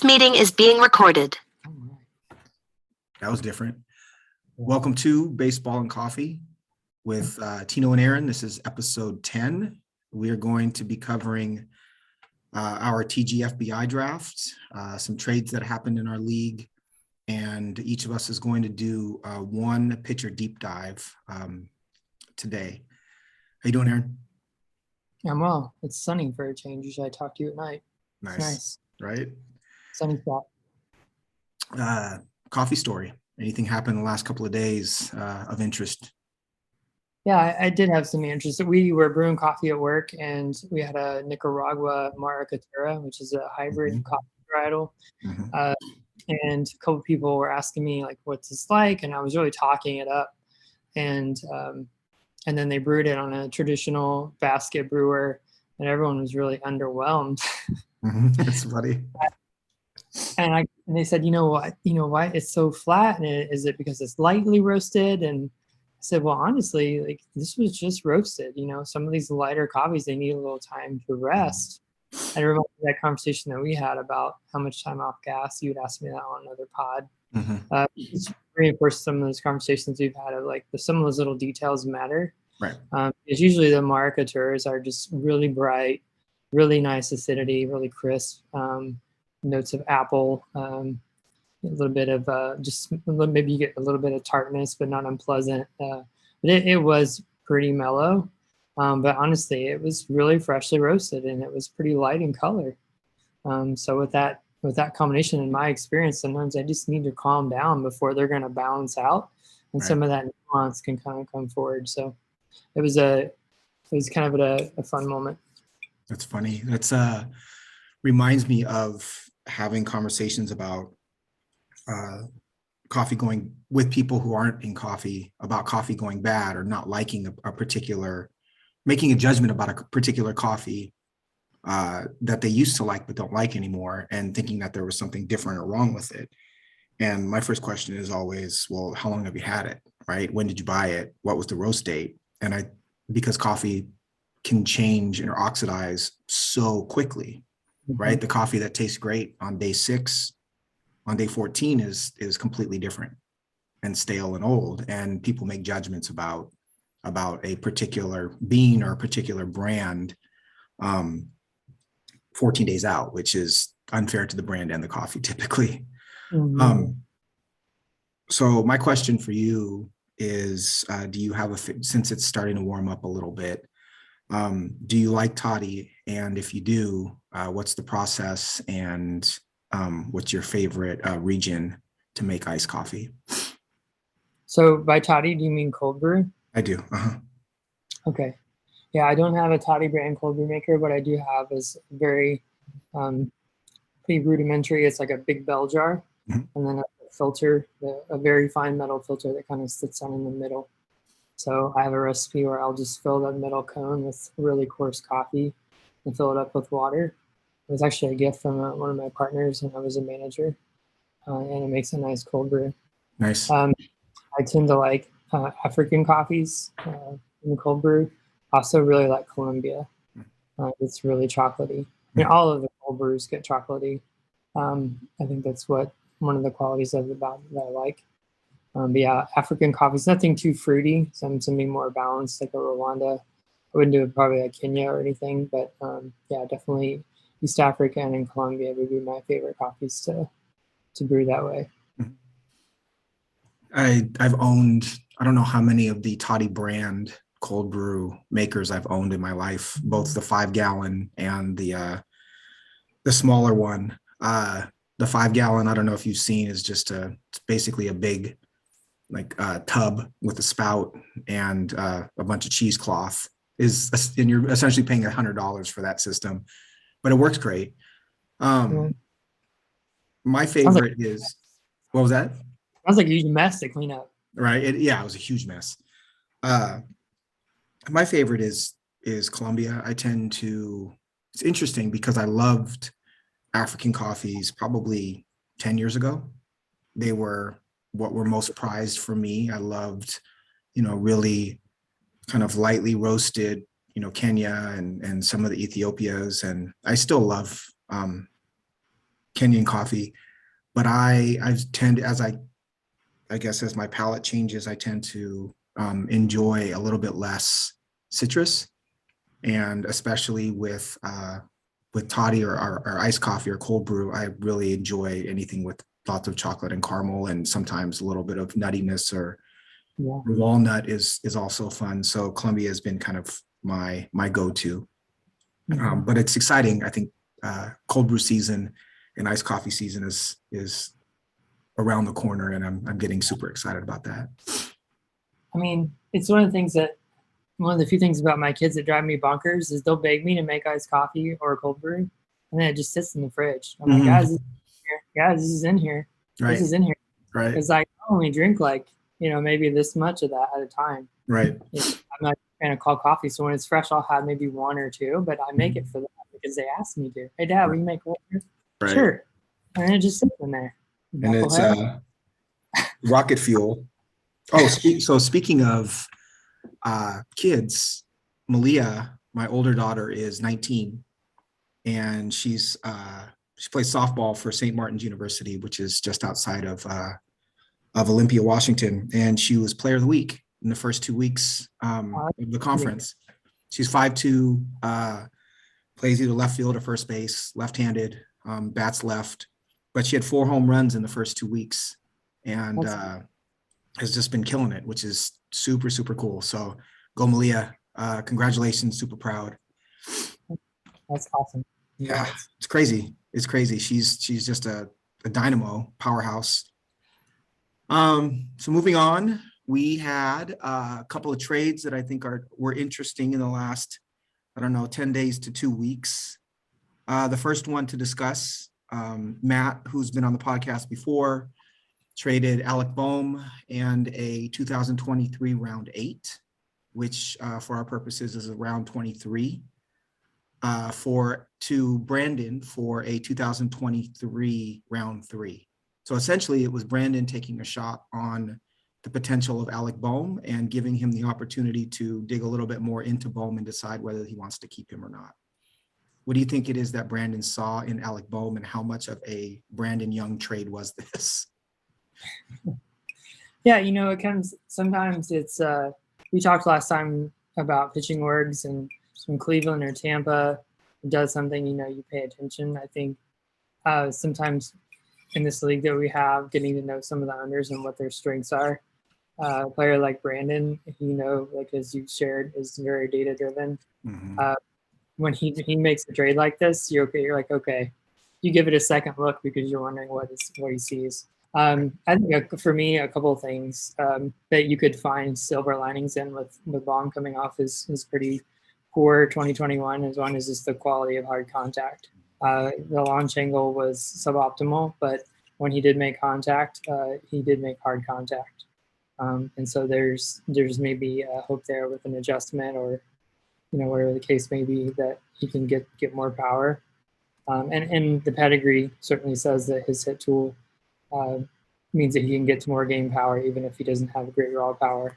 This meeting is being recorded. That was different. Welcome to Baseball and Coffee with Tino and Aaron. This is episode 10. We are going to be covering our TGFBI draft, some trades that happened in our league, and each of us is going to do one pitcher deep dive today. How you doing, Aaron? I'm well. It's sunny for a change. Usually I talk to you at night. Nice. It's nice. Right? Sunny spot. Coffee story. Anything happened in the last couple of days of interest? Yeah, I did have some interest. We were brewing coffee at work, and we had a Nicaragua Maracatera, which is a hybrid coffee varietal. And a couple of people were asking me, like, what's this like? And I was really talking it up. And then they brewed it on a traditional basket brewer, and everyone was really underwhelmed. That's funny. And they said, you know what, it's so flat, and is it because it's lightly roasted? And I said, well, honestly, like, this was just roasted. Some of these lighter coffees, they need a little time to rest. I remember that conversation that we had about how much time off gas. You would ask me that on another pod. Just reinforce some of those conversations we've had of, like, some of those little details matter. Right. Because usually the Maracaturas are just really bright, really nice acidity, really crisp. Notes of apple, a little bit of maybe you get a little bit of tartness, but not unpleasant. But it was pretty mellow. But honestly, it was really freshly roasted, and it was pretty light in color. So with that combination, in my experience, sometimes I just need to calm down before they're going to balance out, and some of that nuance can kind of come forward. So it was kind of a fun moment. That's funny. That's reminds me of having conversations about coffee going with people who aren't in coffee, about coffee going bad or not liking a particular, making a judgment about a particular coffee that they used to like but don't like anymore, and thinking that there was something different or wrong with it. And my first question is always, well, how long have you had it, right? When did you buy it? What was the roast date? And because coffee can change or oxidize so quickly, right? The coffee that tastes great on day 6, on day 14 is completely different and stale and old. And people make judgments about a particular bean or a particular brand 14 days out, which is unfair to the brand and the coffee typically. So my question for you is, do you have since it's starting to warm up a little bit, do you like toddy? And if you do, what's the process, and what's your favorite region to make iced coffee? So by toddy, do you mean cold brew? I do. Okay. Yeah, I don't have a toddy brand cold brew maker. What I do have is very pretty rudimentary. It's like a big bell jar, and then a filter, a very fine metal filter that kind of sits on in the middle. So I have a recipe where I'll just fill that middle cone with really coarse coffee and fill it up with water. It was actually a gift from one of my partners when I was a manager, and it makes a nice cold brew. Nice. I tend to like African coffees in the cold brew. I also really like Colombia. It's really chocolatey. I mean, all of the cold brews get chocolatey. I think that's one of the qualities about that I like. But yeah, African coffee is nothing too fruity. Something more balanced, like a Rwanda. I wouldn't do it probably like Kenya or anything, but yeah, definitely East Africa and in Colombia would be my favorite coffees to brew that way. I've owned, I don't know how many of the Toddy brand cold brew makers I've owned in my life, both the 5-gallon and the smaller one. The 5-gallon, I don't know if you've seen, is just it's basically a big tub with a spout and a bunch of cheesecloth, and you're essentially paying $100 for that system, but it works great. My favorite is, what was that? Sounds like a huge mess to clean up. Right. It was a huge mess. My favorite is Colombia. It's interesting because I loved African coffees probably 10 years ago. They were what were most prized for me. I loved, really kind of lightly roasted, Kenya and some of the Ethiopias. And I still love Kenyan coffee. But I tend, I guess as my palate changes, I tend to enjoy a little bit less citrus, and especially with toddy or iced coffee or cold brew, I really enjoy anything with lots of chocolate and caramel, and sometimes a little bit of nuttiness or Yeah. walnut is also fun. So Columbia has been kind of my go-to. But it's exciting. I think cold brew season and iced coffee season is around the corner, and I'm getting super excited about that. I mean, it's one of the few things about my kids that drive me bonkers is they'll beg me to make iced coffee or a cold brew, and then it just sits in the fridge. I'm like, guys, this is here. Guys, this is in here. Right. This is in here. Right. Because I only drink like, maybe this much of that at a time. Right. I'm not a fan of cold coffee, so when it's fresh, I'll have maybe one or two, but I make it for them because they asked me to. Hey, Dad, will you make cold brew? Right. Sure. And it just sits in there. And it's rocket fuel. Oh, so speaking of kids, Malia, my older daughter, is 19, and she plays softball for St. Martin's University, which is just outside of Olympia, Washington, and she was Player of the Week in the first 2 weeks of the conference. She's 5'2", plays either left field or first base, left-handed, bats left, but she had 4 home runs in the first 2 weeks, and has just been killing it, which is super, super cool. So go Malia. Congratulations. Super proud. That's awesome. Yeah, it's crazy. It's crazy. She's just a dynamo powerhouse. So moving on, we had a couple of trades that I think were interesting in the last, 10 days to 2 weeks. The first one to discuss, Matt, who's been on the podcast before, traded Alec Bohm and a 2023 round 8, which for our purposes is a round 23, to Brandon for a 2023 round 3. So essentially it was Brandon taking a shot on the potential of Alec Bohm and giving him the opportunity to dig a little bit more into Bohm and decide whether he wants to keep him or not. What do you think it is that Brandon saw in Alec Bohm, and how much of a Brandon Young trade was this? Yeah, it comes, sometimes it's, we talked last time about pitching orgs, and from Cleveland or Tampa does something, you pay attention. I think sometimes in this league that we have, getting to know some of the owners and what their strengths are. A player like Brandon, like as you shared, is very data driven. Mm-hmm. When he makes a trade like this, you're like, okay, you give it a second look because you're wondering what he sees. I think for me, a couple of things that you could find silver linings in with Baum coming off his pretty poor 2021. As one is just the quality of hard contact. The launch angle was suboptimal, but when he did make contact, he did make hard contact. And so there's maybe a hope there with an adjustment, or whatever the case may be, that he can get more power. And the pedigree certainly says that his hit tool means that he can get to more game power, even if he doesn't have a great raw power.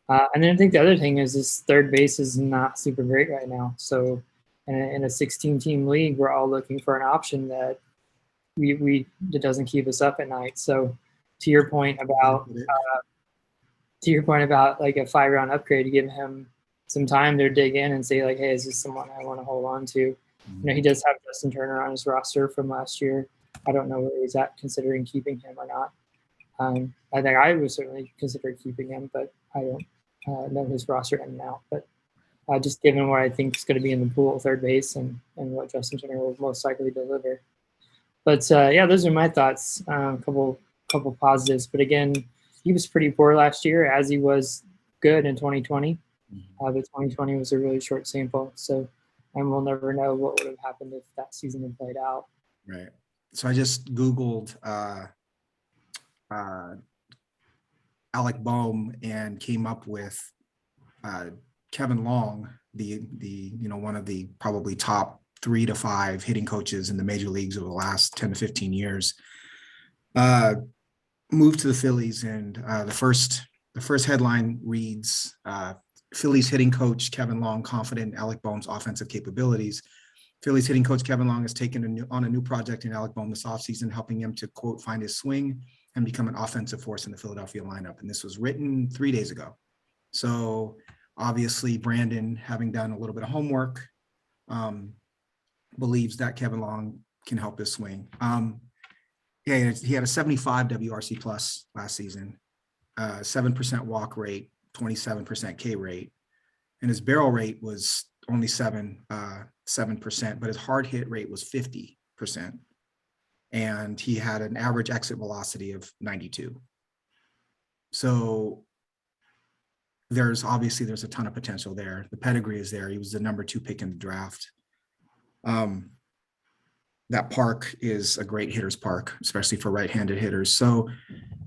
And then I think the other thing is his third base is not super great right now. So in a 16-team league, we're all looking for an option that that doesn't keep us up at night. So to your point about like a 5-round upgrade, to give him some time to dig in and say like, hey, is this someone I want to hold on to? He does have Justin Turner on his roster from last year. I don't know where he's at considering keeping him or not. I think I would certainly consider keeping him, but I don't know his roster in and out. But just given what I think is going to be in the pool at third base and what Justin Turner will most likely deliver. But yeah, those are my thoughts. A couple positives. But again, he was pretty poor last year, as he was good in 2020. But 2020 was a really short sample. So, and we'll never know what would have happened if that season had played out. Right. So I just Googled Alec Bohm and came up with Kevin Long, the one of the probably top 3 to 5 hitting coaches in the major leagues over the last 10 to 15 years, moved to the Phillies, and the first headline reads, Phillies hitting coach Kevin Long confident in Alec Bohm's offensive capabilities. Phillies hitting coach Kevin Long has taken on a new project in Alec Bohm this offseason, helping him to, quote, find his swing and become an offensive force in the Philadelphia lineup. And this was written 3 days ago. So obviously Brandon, having done a little bit of homework, believes that Kevin Long can help his swing. Yeah, he had a 75 WRC plus last season, 7% walk rate, 27% K rate, and his barrel rate was only 7%, but his hard hit rate was 50%. And he had an average exit velocity of 92. So there's a ton of potential there. The pedigree is there. He was the number 2 pick in the draft. That park is a great hitter's park, especially for right-handed hitters. So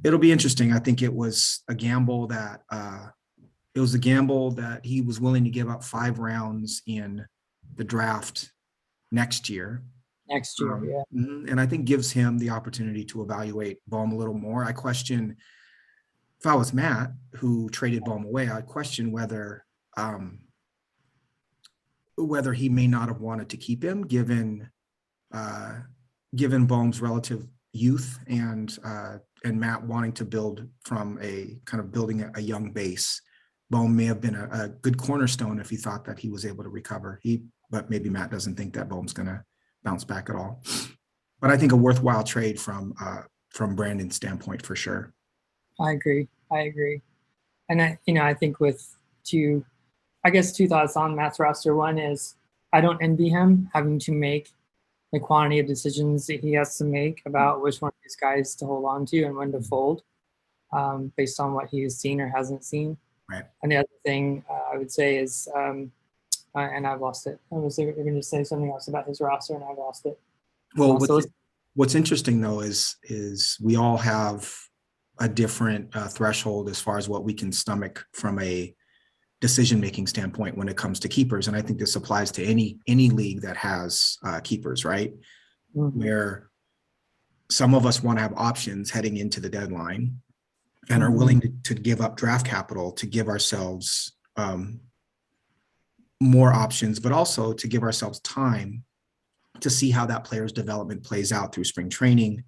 it'll be interesting. I think it was a gamble that he was willing to give up 5 rounds in the draft next year. Yeah. And I think gives him the opportunity to evaluate Bohm a little more. I question, if I was Matt, who traded Bohm away, I'd question whether he may not have wanted to keep him, given Bohm's relative youth and Matt wanting to build from a kind of building a young base. Bohm may have been a good cornerstone if he thought that he was able to recover. But maybe Matt doesn't think that Bohm's going to bounce back at all. But I think a worthwhile trade from Brandon's standpoint for sure. I agree. And I think with two thoughts on Matt's roster. One is I don't envy him having to make the quantity of decisions that he has to make about which one of these guys to hold on to and when to fold, based on what he has seen or hasn't seen. Right. And the other thing I would say is, and I've lost it. I was going to say something else about his roster, and I've lost it. Well, what's interesting though is we all have a different threshold as far as what we can stomach from a decision-making standpoint when it comes to keepers. And I think this applies to any league that has keepers, right? Mm-hmm. Where some of us want to have options heading into the deadline and are willing to give up draft capital to give ourselves more options, but also to give ourselves time to see how that player's development plays out through spring training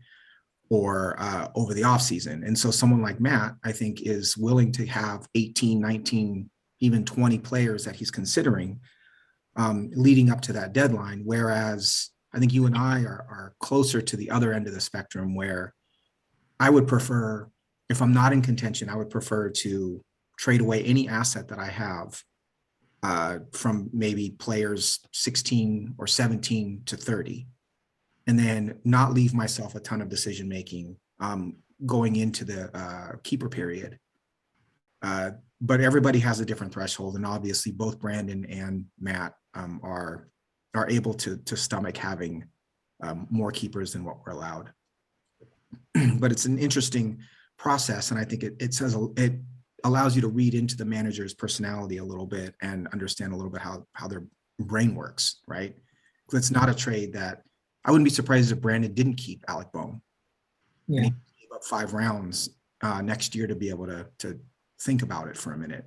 or over the offseason. And so someone like Matt, I think, is willing to have 18, 19, even 20 players that he's considering leading up to that deadline. Whereas I think you and I are closer to the other end of the spectrum, where I would prefer, if I'm not in contention, I would prefer to trade away any asset that I have from maybe players 16 or 17 to 30, and then not leave myself a ton of decision-making going into the keeper period. But everybody has a different threshold, and obviously both Brandon and Matt are able to stomach having more keepers than what we're allowed. But it's an interesting process, and I think it allows you to read into the manager's personality a little bit and understand a little bit how their brain works, right? Because it's not a trade that I wouldn't be surprised if Brandon didn't keep Alec Bohm. Yeah. And he gave up 5 rounds next year to be able to think about it for a minute.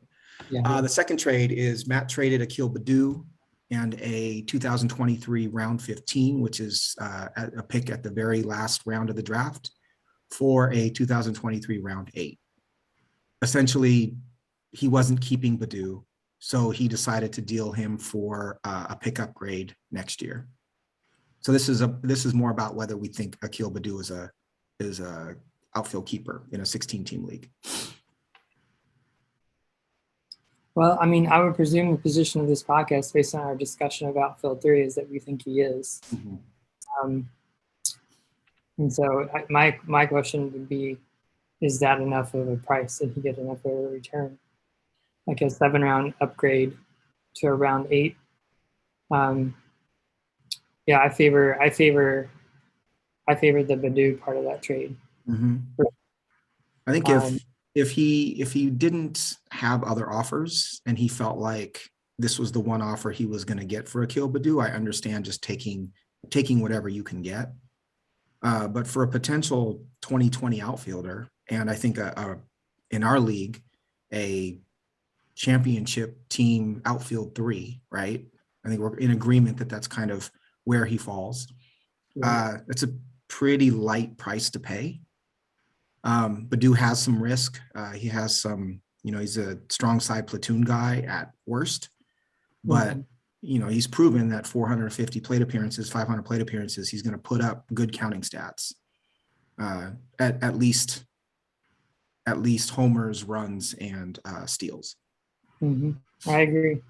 Yeah. The second trade is Matt traded Akil Baddoo and a 2023 round 15, which is a pick at the very last round of the draft, for a 2023 round 8. Essentially, he wasn't keeping Baddoo, so he decided to deal him for a pick upgrade next year. So this is more about whether we think Akil Baddoo is a outfield keeper in a 16-team league. Well, I mean, I would presume the position of this podcast, based on our discussion about Field 3, is that we think he is. Mm-hmm. And so my question would be, is that enough of a price? Did he get enough of a return? Like a 7-round upgrade to a round 8. Yeah, I favor the Baddoo part of that trade. Mm-hmm. I think if he didn't have other offers and he felt like this was the one offer he was going to get for Akil Baddoo, I understand just taking whatever you can get. But for a potential 2020 outfielder, and I think in our league, a championship team outfield 3, right? I think we're in agreement that that's kind of where he falls. Yeah. It's a pretty light price to pay. Badu has some risk. He has some, he's a strong side platoon guy at worst, but Mhm. he's proven that 450 plate appearances, 500 plate appearances, he's going to put up good counting stats. At least homers, runs, and steals. I agree.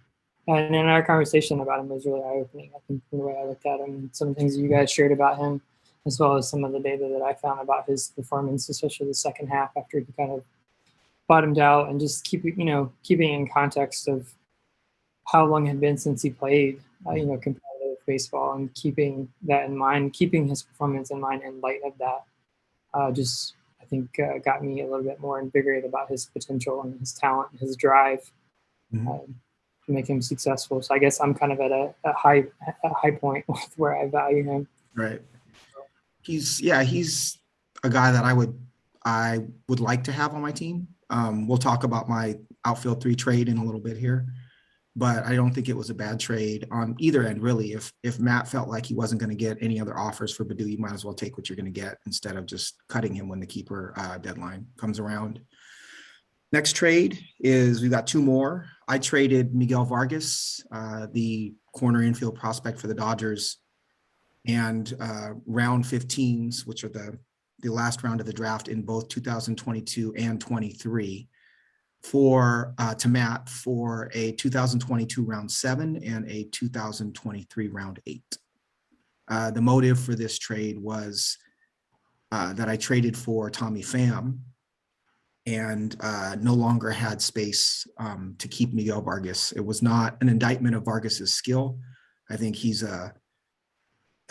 And in our conversation about him was really eye-opening. I think the way I looked at him, some things you guys shared about him, as well as some of the data that I found about his performance, especially the second half after he kind of bottomed out, and just keeping in context of how long it had been since he played, competitive baseball, and keeping that in mind, keeping his performance in mind in light of that, just I think got me a little bit more invigorated about his potential and his talent, and his drive. To make him successful. So I guess I'm kind of at a high point with where I value him. Right. He's a guy that I would like to have on my team. We'll talk about my outfield 3 trade in a little bit here, but I don't think it was a bad trade on either end, really. If Matt felt like he wasn't going to get any other offers for Badu, you might as well take what you're going to get instead of just cutting him when the keeper deadline comes around. Next trade is we've got 2 more. I traded Miguel Vargas, the corner infield prospect for the Dodgers, and round 15s, which are the last round of the draft in both 2022 and 23, to Matt for a 2022 round 7 and a 2023 round 8. The motive for this trade was that I traded for Tommy Pham and no longer had space to keep Miguel Vargas. It was not an indictment of Vargas's skill. I think he'll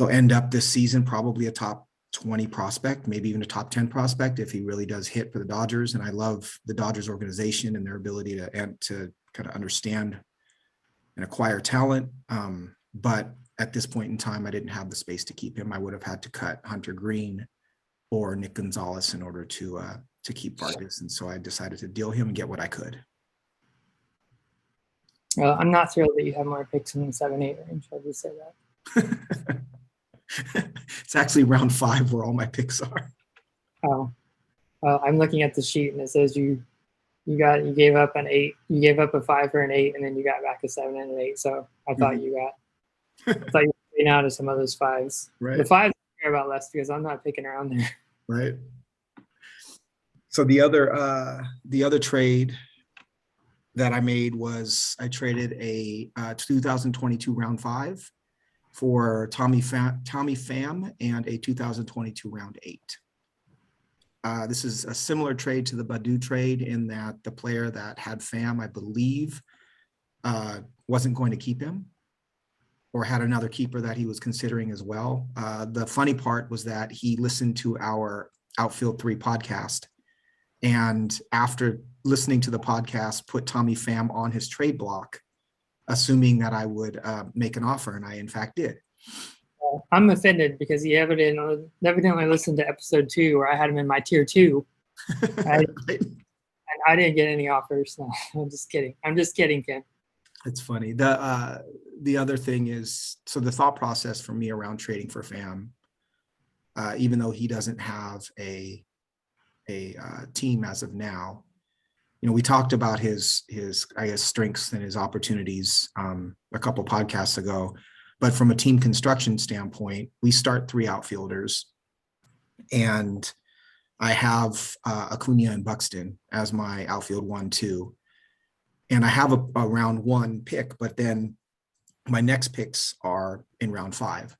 end up this season probably a top 20 prospect, maybe even a top 10 prospect if he really does hit for the Dodgers. And I love the Dodgers organization and their ability to kind of understand and acquire talent. But at this point in time, I didn't have the space to keep him. I would have had to cut Hunter Green or Nick Gonzalez in order to keep Vargas. And so I decided to deal him and get what I could. Well, I'm not thrilled that you have more picks in the 7-8 range. I'll just say that. It's actually round 5 where all my picks are. Oh, I'm looking at the sheet and it says you gave up an 8, you gave up a 5 for an 8, and then you got back a 7 and an 8. So I thought you were paying out of some of those 5s. Right. The 5s I care about less because I'm not picking around there. Right. So the other trade that I made was I traded a 2022 round 5 for Tommy Pham and a 2022 round 8. This is a similar trade to the Badu trade in that the player that had Pham, I believe, wasn't going to keep him or had another keeper that he was considering as well. The funny part was that he listened to our Outfield 3 podcast, and after listening to the podcast, put Tommy Pham on his trade block, assuming that I would make an offer, and I in fact did. I'm offended because he evidently listened to episode 2 where I had him in my tier 2. And I didn't get any offers. No, I'm just kidding, Ken. It's funny. The other thing is, so the thought process for me around trading for Pham, even though he doesn't have a team as of now, we talked about his I guess strengths and his opportunities a couple podcasts ago. But from a team construction standpoint, we start 3 outfielders, and I have Acuna and Buxton as my outfield 1, 2. And I have a round 1 pick, but then my next picks are in round 5.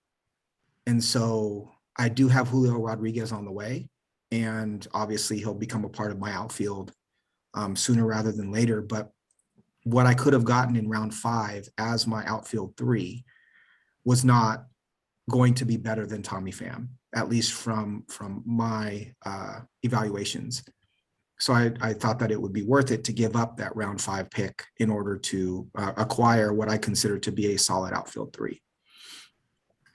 And so I do have Julio Rodriguez on the way, and obviously he'll become a part of my outfield sooner rather than later. But what I could have gotten in round 5 as my outfield 3 was not going to be better than Tommy Pham, at least from my evaluations. So I thought that it would be worth it to give up that round 5 pick in order to acquire what I consider to be a solid outfield 3.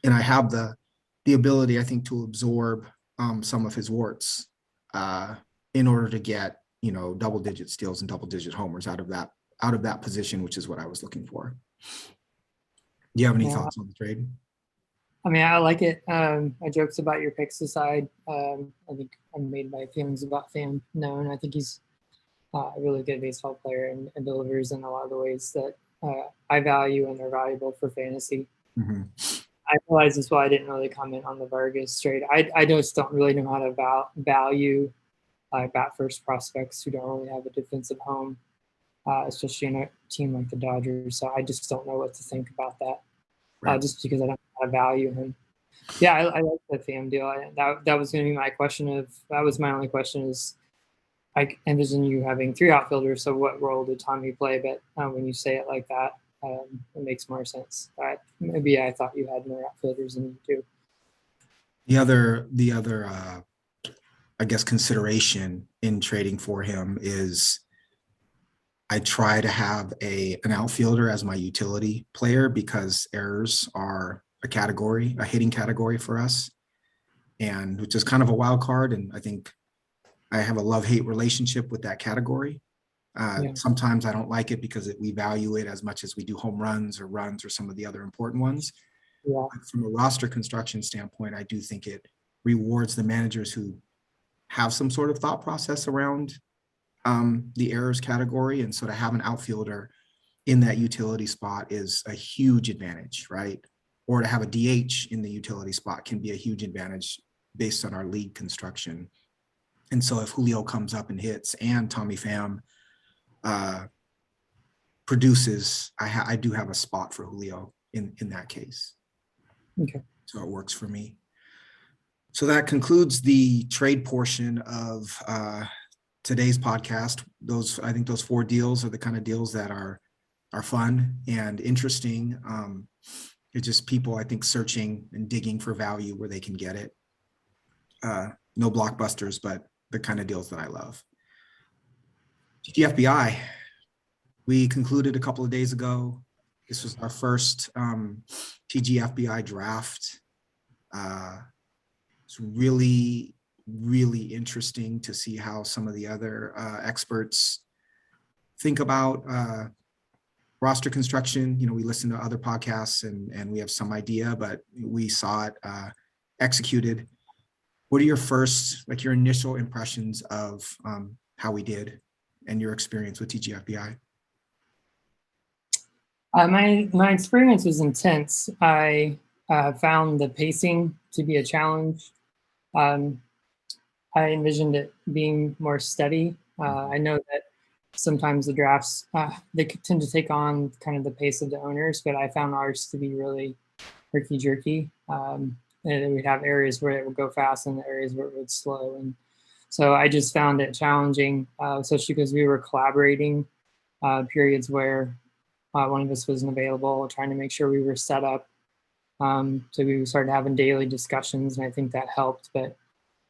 And I have the ability, I think, to absorb some of his warts in order to get, double-digit steals and double-digit homers out of that position, which is what I was looking for. Do you have any thoughts on the trade? I mean, I like it. My jokes about your picks aside, I think I made my feelings about Pham known. I think he's a really good baseball player and delivers in a lot of the ways that I value and are valuable for fantasy. Mhm. I realize as well. I didn't really comment on the Vargas trade. I just don't really know how to value bat first prospects who don't really have a defensive home, especially in a team like the Dodgers. So I just don't know what to think about that. Right. Just because I don't know how to value him. Yeah, I like the Pham deal. That was going to be my question. That was my only question is I envision you having three outfielders. So what role did Tommy play? But when you say it like that, it makes more sense. Maybe I thought you had more outfielders than you do. The other I guess consideration in trading for him is I try to have an outfielder as my utility player because errors are a hitting category for us, and which is kind of a wild card. And I think I have a love-hate relationship with that category. Yeah. Sometimes I don't like it because we value it as much as we do home runs or some of the other important ones. Yeah. But from a roster construction standpoint, I do think it rewards the managers who have some sort of thought process around the errors category. And so to have an outfielder in that utility spot is a huge advantage, right? Or to have a DH in the utility spot can be a huge advantage based on our league construction. And so if Julio comes up and hits and Tommy Pham produces, I do have a spot for Julio in that case. Okay. So it works for me. So that concludes the trade portion of today's podcast. I think those 4 deals are the kind of deals that are fun and interesting. It's just people, I think, searching and digging for value where they can get it. No blockbusters, but the kind of deals that I love. TGFBI, we concluded a couple of days ago. This was our first TGFBI draft. It's really, really interesting to see how some of the other experts think about roster construction. We listen to other podcasts and we have some idea, but we saw it executed. What are your initial impressions of how we did and your experience with TGFBI? My experience was intense. I found the pacing to be a challenge. Um, I envisioned it being more steady. I know that sometimes the drafts they tend to take on kind of the pace of the owners, but I found ours to be really herky jerky. And we'd have areas where it would go fast and areas where it would slow. And so I just found it challenging, especially because we were collaborating periods where one of us wasn't available, trying to make sure we were set up. So we started having daily discussions, and I think that helped. But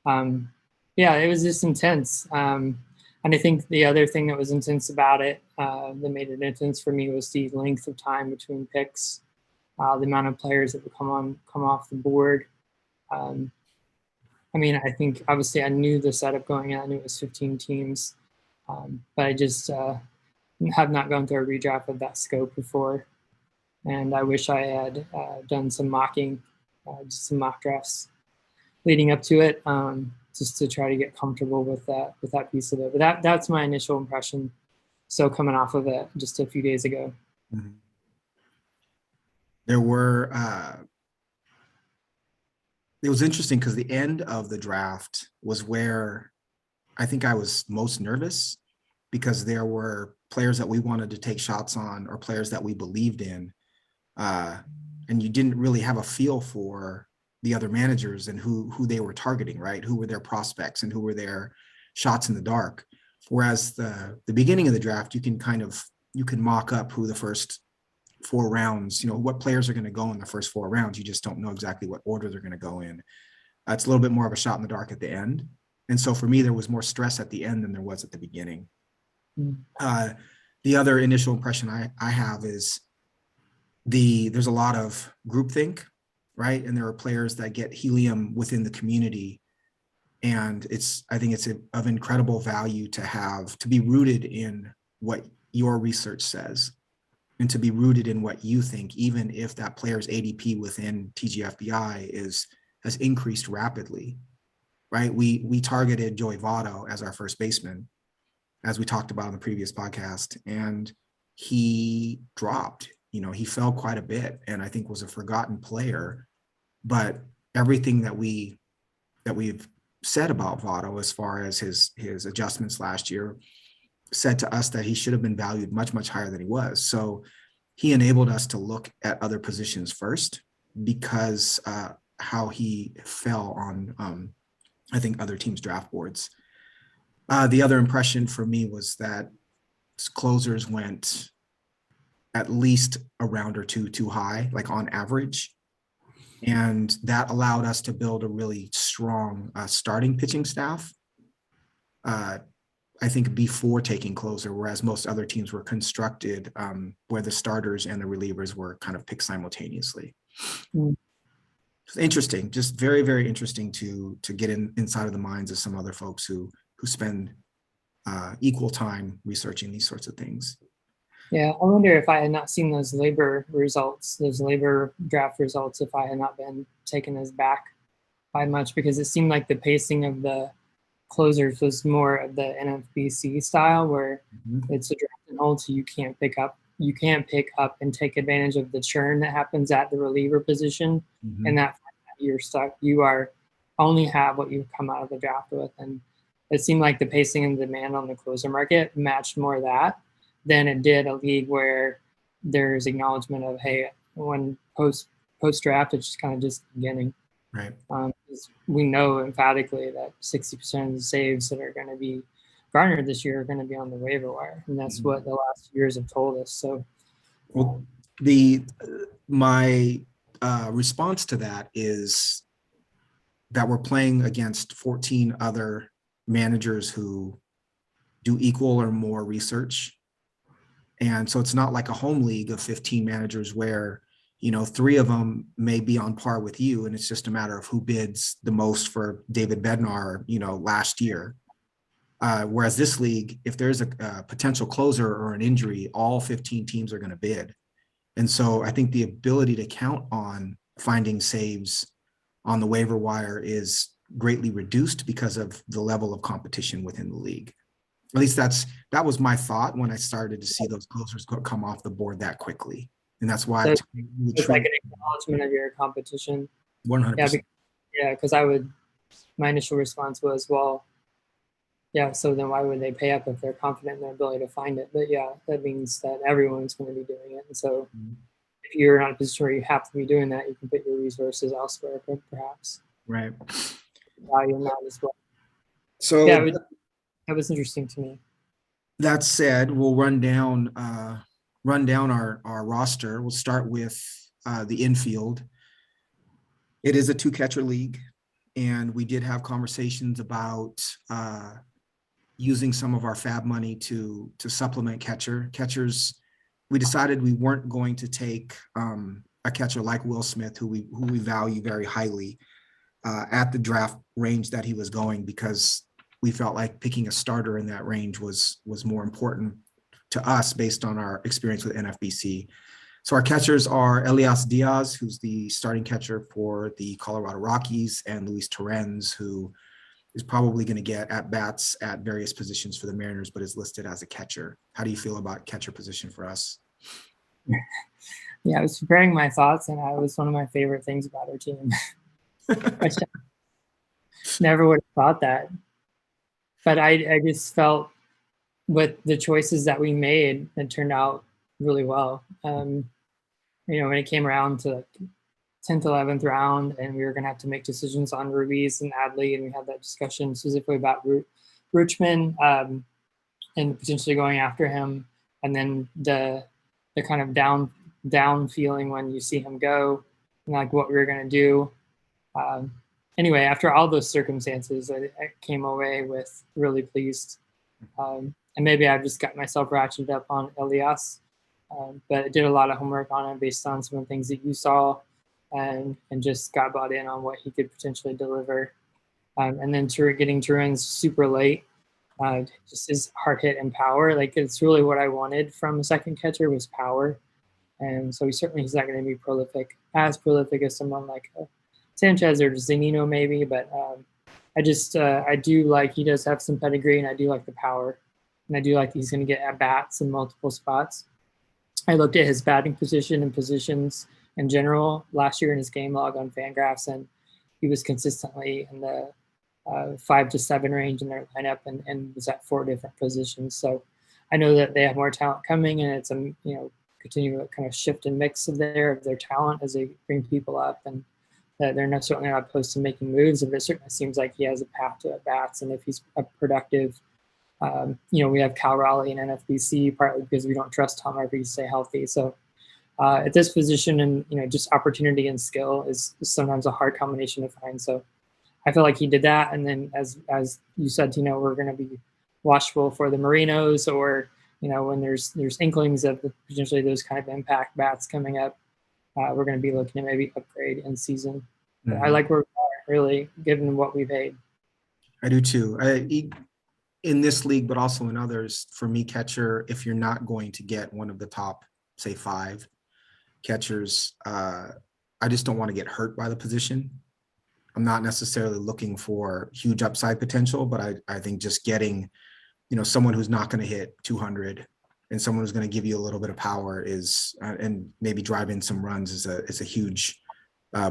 yeah, it was just intense. And I think the other thing that was intense about it, that made it intense for me, was the length of time between picks, the amount of players that would come off the board. I mean, I think obviously I knew the setup going in. I knew it was 15 teams, but I just have not gone through a redraft of that scope before. And I wish I had done some just some mock drafts leading up to it, just to try to get comfortable with that piece of it. But that's my initial impression. So coming off of it just a few days ago. Mm-hmm. There were, it was interesting because the end of the draft was where I think I was most nervous, because there were players that we wanted to take shots on or players that we believed in. And you didn't really have a feel for the other managers and who they were targeting, right? Who were their prospects and who were their shots in the dark. Whereas the beginning of the draft, you can mock up who the first 4 rounds, what players are going to go in the first 4 rounds. You just don't know exactly what order they're going to go in. It's a little bit more of a shot in the dark at the end. And so for me, there was more stress at the end than there was at the beginning. The other initial impression I have is there's a lot of groupthink, right? And there are players that get helium within the community. And I think it's of incredible value to be rooted in what your research says. and to be rooted in what you think, even if that player's ADP within TGFBI has increased rapidly, right? We targeted Joey Votto as our first baseman, as we talked about in the previous podcast, and he dropped. He fell quite a bit, and I think was a forgotten player. But everything that we've said about Votto as far as his adjustments last year said to us that he should have been valued much, much higher than he was. So he enabled us to look at other positions first because how he fell on, I think, other teams' draft boards. The other impression for me was that closers went at least a round or two too high, like on average. And that allowed us to build a really strong starting pitching staff. I think before taking closer, whereas most other teams were constructed where the starters and the relievers were kind of picked simultaneously. Mm. It's interesting, just very, very interesting to get inside of the minds of some other folks who spend equal time researching these sorts of things. Yeah, I wonder if I had not seen those labor draft results, if I had not been taken as back by much, because it seemed like the pacing of the closers was more of the NFBC style, where it's a draft and hold, so you can't pick up and take advantage of the churn that happens at the reliever position, and that you're stuck. You are only have what you've come out of the draft with, and it seemed like the pacing and demand on the closer market matched more of that than it did a league where there's acknowledgement of, hey, when post draft, it's kind of just beginning. Right. We know emphatically that 60% of the saves that are going to be garnered this year are going to be on the waiver wire, and that's what the last years have told us. So, well, my response to that is that we're playing against 14 other managers who do equal or more research. And so it's not like a home league of 15 managers where, 3 of them may be on par with you. And it's just a matter of who bids the most for David Bednar, last year. Whereas this league, if there's a potential closer or an injury, all 15 teams are going to bid. And so I think the ability to count on finding saves on the waiver wire is greatly reduced because of the level of competition within the league. At least that was my thought when I started to see those closers come off the board that quickly. And that's why it's like an acknowledgement of your competition. 100%. Yeah, because my initial response was, well, yeah, so then why would they pay up if they're confident in their ability to find it? But yeah, that means that everyone's going to be doing it. And so if you're not in a position where you have to be doing that, you can put your resources elsewhere, perhaps. Right. Value in that as well. So yeah, that was interesting to me. That said, we'll run down our roster. We'll start with the infield. It is a 2-catcher league, and we did have conversations about using some of our fab money to supplement catchers. We decided we weren't going to take a catcher like Will Smith, who we value very highly, at the draft range that he was going, because we felt like picking a starter in that range was more important to us based on our experience with NFBC. So our catchers are Elias Diaz, who's the starting catcher for the Colorado Rockies, and Luis Torrens, who is probably going to get at-bats at various positions for the Mariners, but is listed as a catcher. How do you feel about catcher position for us? Yeah, I was preparing my thoughts, and it was one of my favorite things about our team. I never would have thought that. But I just felt with the choices that we made, it turned out really well. When it came around to like 10th, 11th round, and we were going to have to make decisions on Ruiz and Adley, and we had that discussion specifically about Rutschman and potentially going after him, and then the kind of down feeling when you see him go, and like what we were going to do. Anyway, after all those circumstances, I came away with really pleased. And maybe I've just got myself ratcheted up on Elias, but I did a lot of homework on him based on some of the things that you saw, and just got bought in on what he could potentially deliver. And then getting Torrens super late Just his hard hit and power. Like it's really what I wanted from a second catcher was power. And so he's not going to be as prolific as someone like Sanchez or Zanino maybe, but I do like he does have some pedigree, and I do like the power, and I do like he's going to get at bats in multiple spots. I looked at his batting position and positions in general last year in his game log on Fangraphs, and he was consistently in the 5 to 7 range in their lineup, and was at 4 different positions. So I know that they have more talent coming, and it's continue to kind of shift and mix of their talent as they bring people up, and that they're not certainly not opposed to making moves. And it certainly seems like he has a path to at bats, and if he's a productive. We have Cal Raleigh and NFBC partly because we don't trust Tom Murphy to stay healthy. So at this position, and just opportunity and skill is sometimes a hard combination to find. So I feel like he did that. And then as you said, we're going to be watchful for the Marinos, or when there's inklings of potentially those kind of impact bats coming up, we're going to be looking at maybe upgrade in season. Mm-hmm. I like where we are, really, given what we paid. I do too. In this league, but also in others, for me, catcher, if you're not going to get one of the top, say 5 catchers, I just don't want to get hurt by the position. I'm not necessarily looking for huge upside potential, but I think just getting, someone who's not going to hit 200 and someone who's going to give you a little bit of power is, and maybe drive in some runs is a huge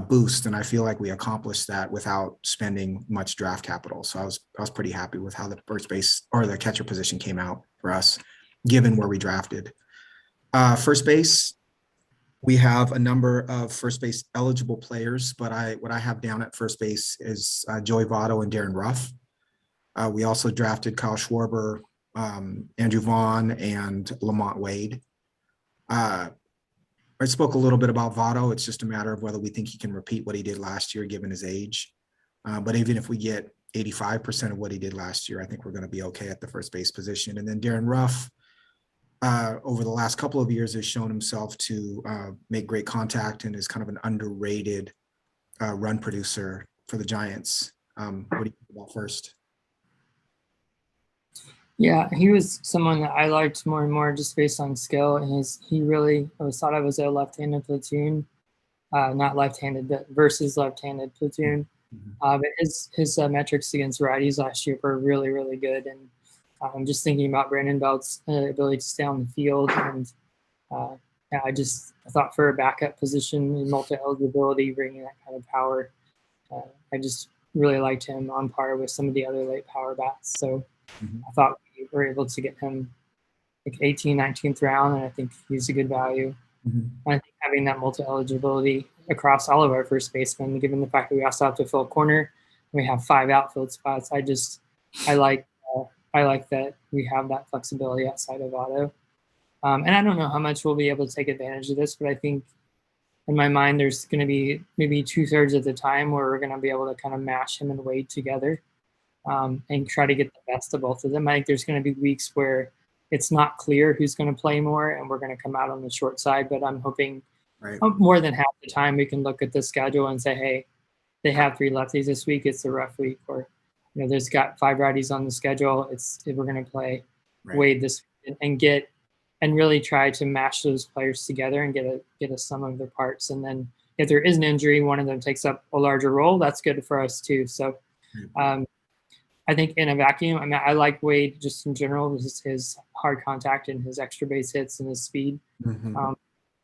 boost. And I feel like we accomplished that without spending much draft capital. So I was pretty happy with how the first base or the catcher position came out for us, given where we drafted. First base, we have a number of first base eligible players, but what I have down at first base is Joey Votto and Darren Ruff. We also drafted Kyle Schwarber, Andrew Vaughn, and Lamont Wade. I spoke a little bit about Votto. It's just a matter of whether we think he can repeat what he did last year, given his age. But even if we get 85% of what he did last year, I think we're going to be okay at the first base position. And then Darren Ruff, over the last couple of years, has shown himself to make great contact and is kind of an underrated run producer for the Giants. What do you think about first? Yeah, he was someone that I liked more and more just based on skill. And he really, I was thought I was a left-handed platoon, not left-handed, but versus left-handed platoon. But his metrics against righties last year were really, really good. And I'm just thinking about Brandon Belt's ability to stay on the field. And I thought for a backup position in multi-eligibility, bringing that kind of power, I just really liked him on par with some of the other late power bats. So I thought we were able to get him like 18th, 19th round, and I think he's a good value. And I think having that multi-eligibility across all of our first basemen, given the fact that we also have to fill a corner, and we have 5 outfield spots, I like that we have that flexibility outside of Votto. And I don't know how much we'll be able to take advantage of this, but I think in my mind, there's going to be maybe 2/3 of the time where we're going to be able to kind of mash him and Wade together. And try to get the best of both of them. I think there's going to be weeks where it's not clear who's going to play more, and we're going to come out on the short side. But I'm hoping more than half the time we can look at the schedule and say, hey, they have 3 lefties this week. It's a rough week. Or, there's got 5 righties on the schedule. We're going to play Wade this week and really try to mash those players together and get a sum of their parts. And then if there is an injury, one of them takes up a larger role. That's good for us too. So. I think in a vacuum, I mean, I like Wade just in general, his hard contact and his extra base hits and his speed.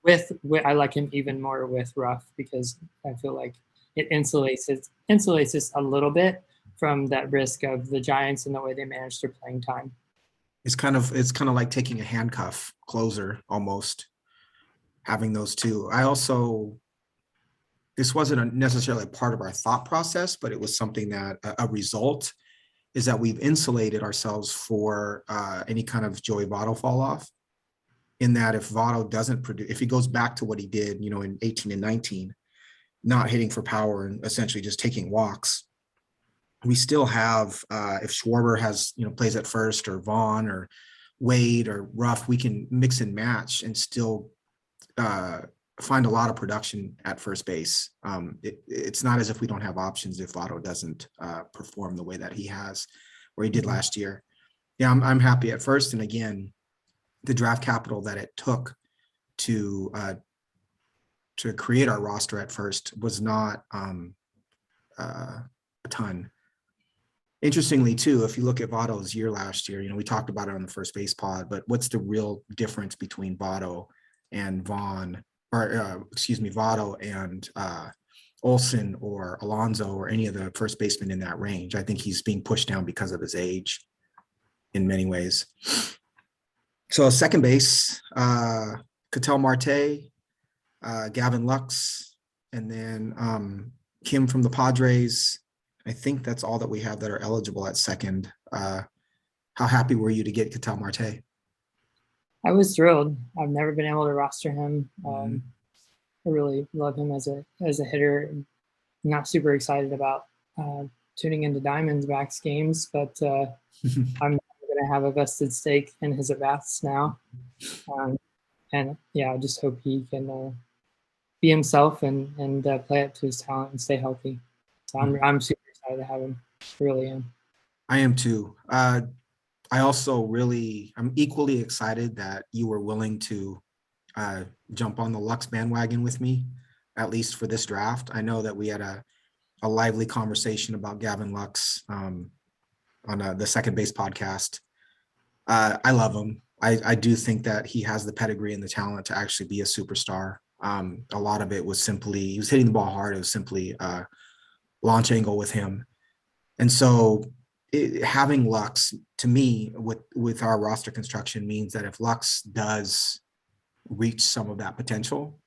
With I like him even more with Ruff because I feel like it insulates us a little bit from that risk of the Giants and the way they manage their playing time. It's kind of like taking a handcuff closer almost, having those two. This wasn't necessarily part of our thought process, but it was something that a result is that we've insulated ourselves for any kind of Joey Votto fall off, in that if Votto doesn't produce, if he goes back to what he did, in 18 and 19, not hitting for power and essentially just taking walks, we still have, if Schwarber has, plays at first, or Vaughn or Wade or Ruff, we can mix and match and still find a lot of production at first base. It's not as if we don't have options if Votto doesn't perform the way that he has, or he did last year. Yeah, I'm happy at first. And again, the draft capital that it took to create our roster at first was not a ton. Interestingly, too, if you look at Votto's year last year, we talked about it on the first base pod, but what's the real difference between Votto and Vaughn, or excuse me, Votto and Olson or Alonso or any of the first basemen in that range? I think he's being pushed down because of his age in many ways. So second base, Ketel Marte, Gavin Lux, and then Kim from the Padres. I think that's all that we have that are eligible at second. How happy were you to get Ketel Marte? I was thrilled. I've never been able to roster him. Mhm. I really love him as a hitter. I'm not super excited about tuning into Diamondbacks games, but I'm going to have a vested stake in his at bats now. And yeah, I just hope he can be himself and play up to his talent and stay healthy. So I'm super excited to have him. Really am. I am too. I'm equally excited that you were willing to jump on the Lux bandwagon with me, at least for this draft. I know that we had a lively conversation about Gavin Lux on the Second Base podcast. I love him. I do think that he has the pedigree and the talent to actually be a superstar. A lot of it was simply, he was hitting the ball hard. It was simply launch angle with him. And so having Lux, to me, with our roster construction, means that if Lux does reach some of that potential,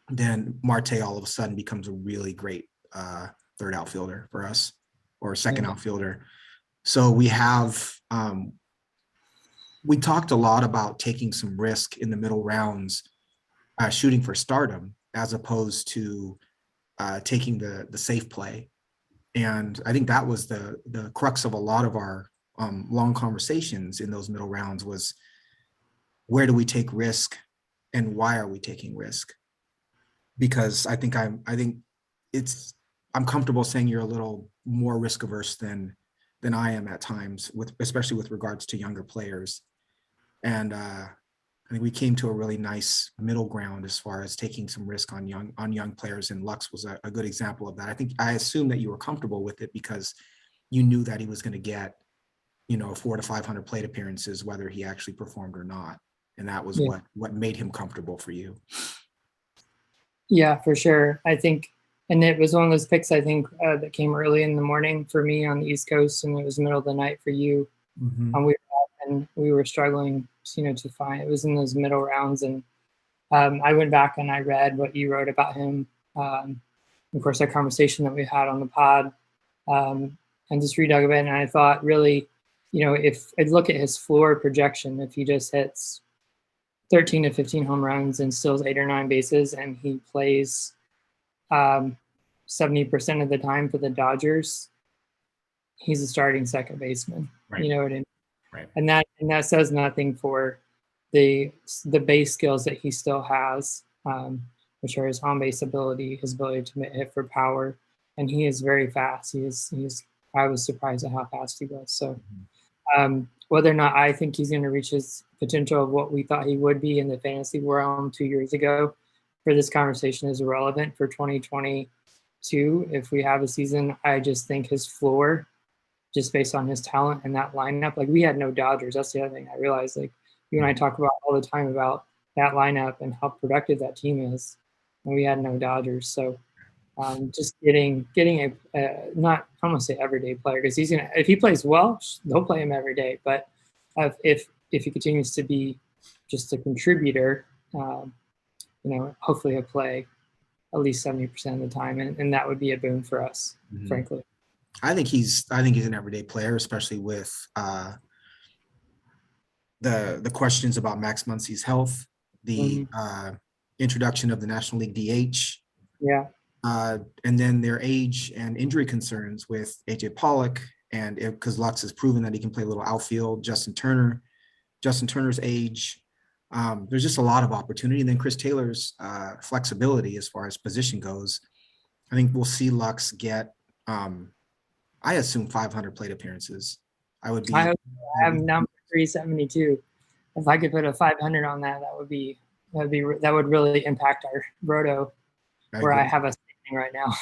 then Marte all of a sudden becomes a really great third outfielder for us, or second outfielder. So we talked a lot about taking some risk in the middle rounds, shooting for stardom, as opposed to taking the safe play. And I think that was the crux of a lot of our long conversations in those middle rounds was, where do we take risk and why are we taking risk? Because I think I'm comfortable saying you're a little more risk averse than I am at times, especially with regards to younger players. And I think we came to a really nice middle ground as far as taking some risk on young players, and Lux was a good example of that. I assume that you were comfortable with it because you knew that he was going to get 400 to 500 plate appearances, whether he actually performed or not, and that was what made him comfortable for you. Yeah, for sure. I think, and it was one of those picks I think that came early in the morning for me on the East Coast, and it was middle of the night for you. Mm-hmm. We were struggling, to find. It was in those middle rounds, and I went back and I read what you wrote about him. Of course, that conversation that we had on the pod, and just redug a bit. And I thought, really, if I look at his floor projection, if he just hits 13 to 15 home runs and steals 8 or 9 bases, and he plays 70% of the time for the Dodgers, he's a starting second baseman. Right. You know what I mean? Right. And that says nothing for the base skills that he still has, which are his on base ability, his ability to hit for power, and he is very fast. I was surprised at how fast he was. So whether or not I think he's going to reach his potential of what we thought he would be in the fantasy realm 2 years ago, for this conversation is irrelevant for 2022. If we have a season, I just think his floor, just based on his talent and that lineup, like we had no Dodgers. That's the other thing I realized. Like you and I talk about all the time about that lineup and how productive that team is, and we had no Dodgers. So just getting a not, I don't want to say everyday player, because he's gonna, if he plays well, they'll play him every day. But if he continues to be just a contributor, hopefully he'll play at least 70% of the time, and that would be a boon for us, frankly. I think he's an everyday player, especially with the questions about Max Muncy's health, the introduction of the National League DH, and then their age and injury concerns with AJ Pollock, and because Lux has proven that he can play a little outfield. Justin Turner's age. There's just a lot of opportunity. And then Chris Taylor's flexibility as far as position goes. I think we'll see Lux get, I assume 500 plate appearances. I have numbers 372. If I could put a 500 on that, that would really impact our roto where I have us right now.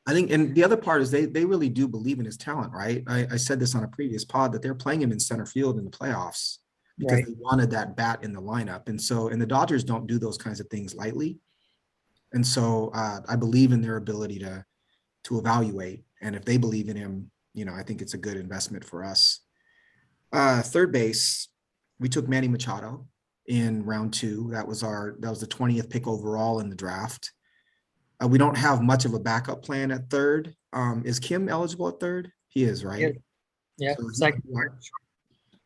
I think, and the other part is they really do believe in his talent, right? I said this on a previous pod that they're playing him in center field in the playoffs because Right. they wanted that bat in the lineup. And the Dodgers don't do those kinds of things lightly. And so I believe in their ability to evaluate. And if they believe in him, I think it's a good investment for us. Third base, we took Manny Machado in round 2. That was the 20th pick overall in the draft. We don't have much of a backup plan at third. Is Kim eligible at third? He is, right? Yeah. So Second.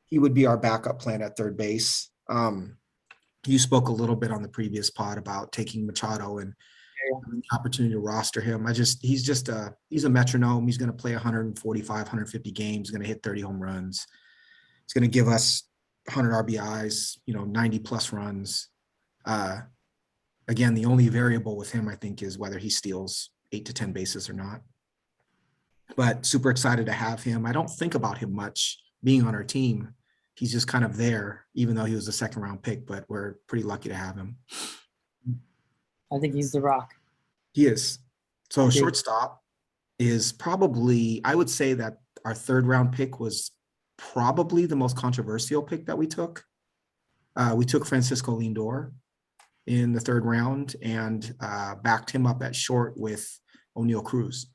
He would be our backup plan at third base. You spoke a little bit on the previous pod about taking Machado and the opportunity to roster him. He's a metronome. He's going to play 145, 150 games, going to hit 30 home runs. It's going to give us 100 RBIs, 90 plus runs. Again, the only variable with him, I think, is whether he steals 8 to 10 bases or not. But super excited to have him. I don't think about him much being on our team. He's just kind of there, even though he was a second round pick, but we're pretty lucky to have him. I think he's the rock. He is. So shortstop is probably, I would say that our third round pick was probably the most controversial pick that we took. We took Francisco Lindor in the third round and backed him up at short with O'Neal Cruz.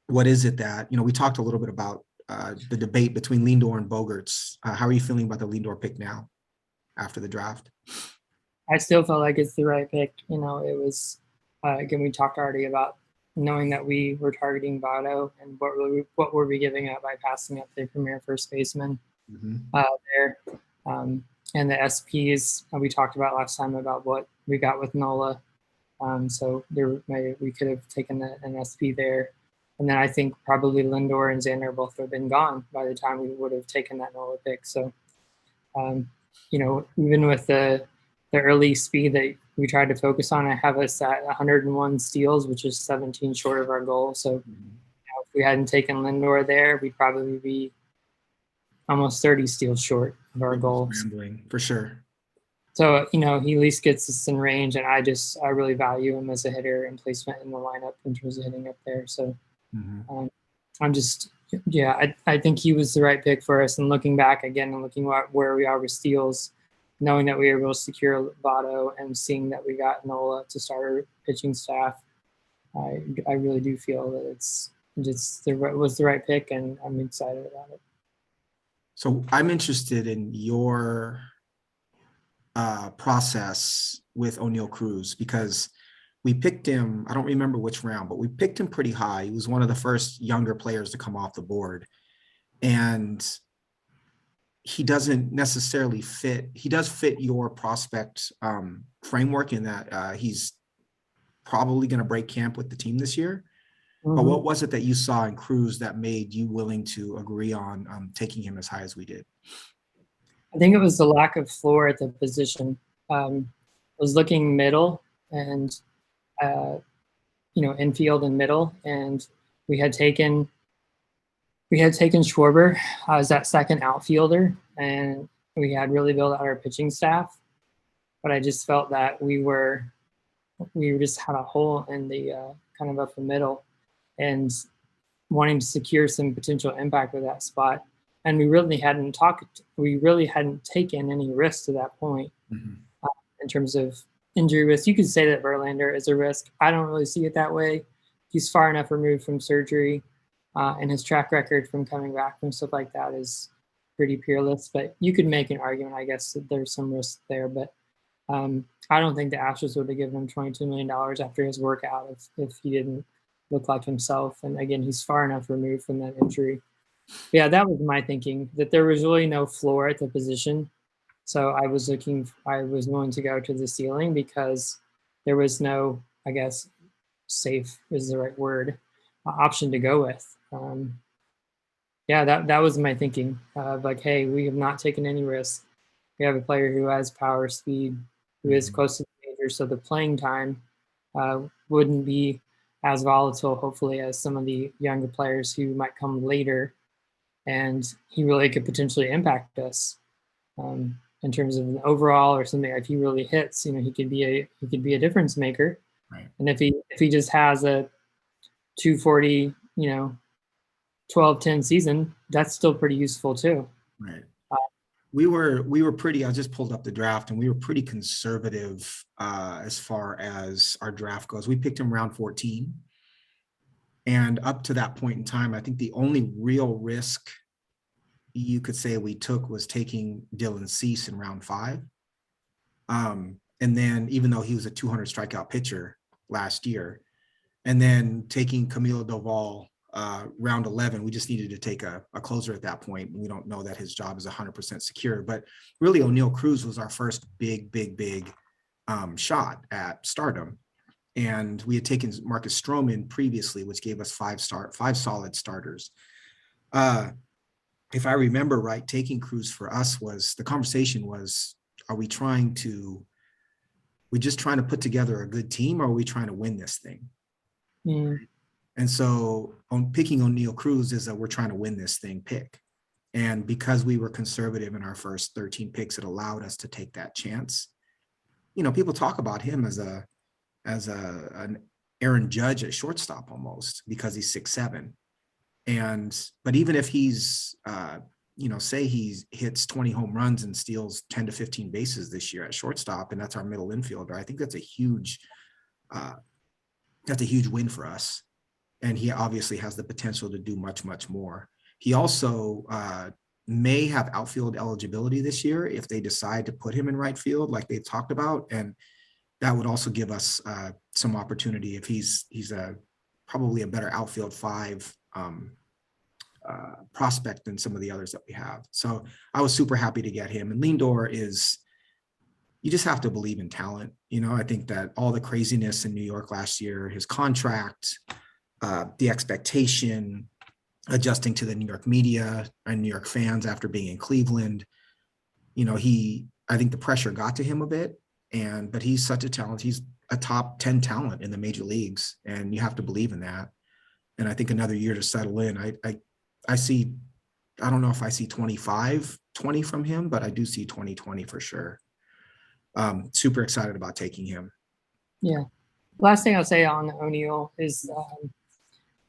What is it that, we talked a little bit about the debate between Lindor and Bogaerts. How are you feeling about the Lindor pick now after the draft? I still felt like it's the right pick. It was, again, we talked already about knowing that we were targeting Votto and what were we giving up by passing up the premier first baseman there. And the SPs we talked about last time about what we got with Nola. So we could have taken an SP there. And then I think probably Lindor and Xander both would have been gone by the time we would have taken that Nola pick. So, even with the early speed that we tried to focus on, I have us at 101 steals, which is 17 short of our goal. So if we hadn't taken Lindor there, we'd probably be almost 30 steals short of our goal. For sure. So, he at least gets us in range, and I really value him as a hitter and placement in the lineup in terms of hitting up there. So I think he was the right pick for us. And looking back again and looking at where we are with steals, knowing that we were able to secure Votto and seeing that we got Nola to start our pitching staff, I really do feel that it was the right pick, and I'm excited about it. So I'm interested in your process with O'Neal Cruz, because we picked him, I don't remember which round, but we picked him pretty high. He was one of the first younger players to come off the board. And he doesn't necessarily fit. He does fit your prospect framework in that he's probably going to break camp with the team this year. But what was it that you saw in Cruz that made you willing to agree on taking him as high as we did? I think it was the lack of floor at the position. I was looking middle and, infield and middle, and we had taken Schwarber as that second outfielder, and we had really built out our pitching staff. But I just felt that we just had a hole in the kind of up the middle, and wanting to secure some potential impact with that spot. And we really hadn't taken any risks to that point in terms of injury risk. You could say that Verlander is a risk. I don't really see it that way. He's far enough removed from surgery, and his track record from coming back from stuff like that is pretty peerless. But you could make an argument, I guess, that there's some risk there. But I don't think the Astros would have given him $22 million after his workout if he didn't look like himself. And again, he's far enough removed from that injury. Yeah, that was my thinking, that there was really no floor at the position. So I was willing to go to the ceiling because there was no, I guess, safe is the right word, option to go with. That was my thinking of like, hey, we have not taken any risks. We have a player who has power, speed, who is close to the major. So the playing time wouldn't be as volatile, hopefully, as some of the younger players who might come later. and he really could potentially impact us in terms of an overall or something. If he really hits, he could be a difference maker. Right. And if he just has a 240, 12-10 season, that's still pretty useful too. Right. Uh, We were pretty, I just pulled up the draft, and we were pretty conservative as far as our draft goes. We picked him round 14. And up to that point in time, I think the only real risk you could say we took was taking Dylan Cease in round 5. And then even though he was a 200 strikeout pitcher last year, and then taking Camilo Doval round 11, we just needed to take a closer at that point. We don't know that his job is 100% secure, but really O'Neal Cruz was our first big shot at stardom. And we had taken Marcus Stroman previously, which gave us 5 solid starters. If I remember right, taking Cruz for us the conversation was, are we just trying to put together a good team, or are we trying to win this thing? And so on picking O'Neal Cruz is that we're trying to win this thing pick. And because we were conservative in our first 13 picks, it allowed us to take that chance. People talk about him as an Aaron Judge at shortstop almost, because he's 6'7". But even if he's, say he hits 20 home runs and steals 10 to 15 bases this year at shortstop, and that's our middle infielder, I think that's a huge win for us. And he obviously has the potential to do much more. He also may have outfield eligibility this year if they decide to put him in right field, like they've talked about. And that would also give us some opportunity if he's probably a better outfield 5 prospect than some of the others that we have. So I was super happy to get him. And Lindor you just have to believe in talent. I think that all the craziness in New York last year, his contract, the expectation, adjusting to the New York media and New York fans after being in Cleveland, I think the pressure got to him a bit. But he's such a talent. He's a top 10 talent in the major leagues, and you have to believe in that. And I think another year to settle in. I don't know if I see 25-20 from him, but I do see 20-20 for sure. Super excited about taking him. Yeah. Last thing I'll say on O'Neal is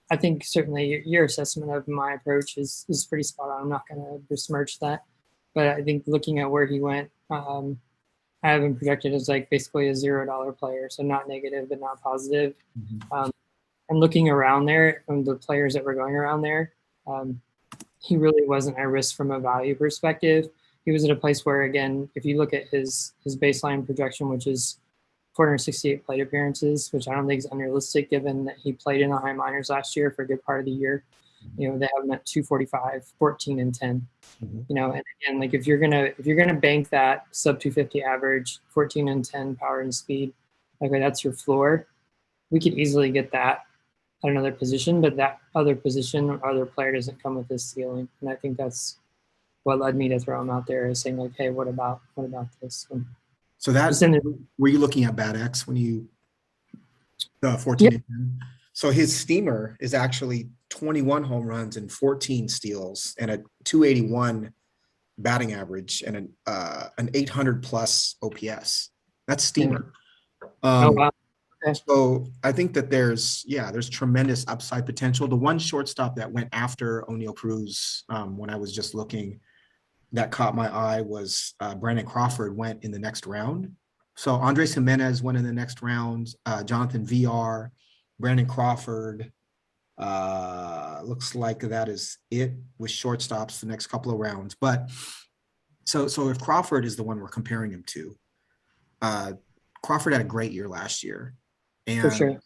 I think certainly your assessment of my approach is pretty spot on. I'm not going to besmirch that, but I think looking at where he went, I have him projected as like basically a $0 player, so not negative but not positive. Mm-hmm. And looking around there, and the players that were going around there, he really wasn't at risk from a value perspective. He was at a place where, again, if you look at his baseline projection, which is 468 plate appearances, which I don't think is unrealistic given that he played in the high minors last year for a good part of the year. They have him at 245, 14 and 10. Mm-hmm. And again, like if you're gonna bank that sub 250 average, 14 and 10 power and speed, like that's your floor. We could easily get that at another position, but that other position or other player doesn't come with this ceiling. And I think that's what led me to throw him out there, is saying like, hey, what about this? So were you looking at BAT-X when you 14 and 10? So his steamer is actually 21 home runs and 14 steals and a 281 batting average and an 800 plus OPS. That's steamer. Oh, wow. Okay. So I think that there's tremendous upside potential. The one shortstop that went after O'Neal Cruz when I was just looking that caught my eye was Brandon Crawford went in the next round. So Andres Jimenez went in the next round, Jonathan VR, Brandon Crawford. Looks like that is it with shortstops the next couple of rounds. But so if Crawford is the one we're comparing him to, Crawford had a great year last year. And, for sure.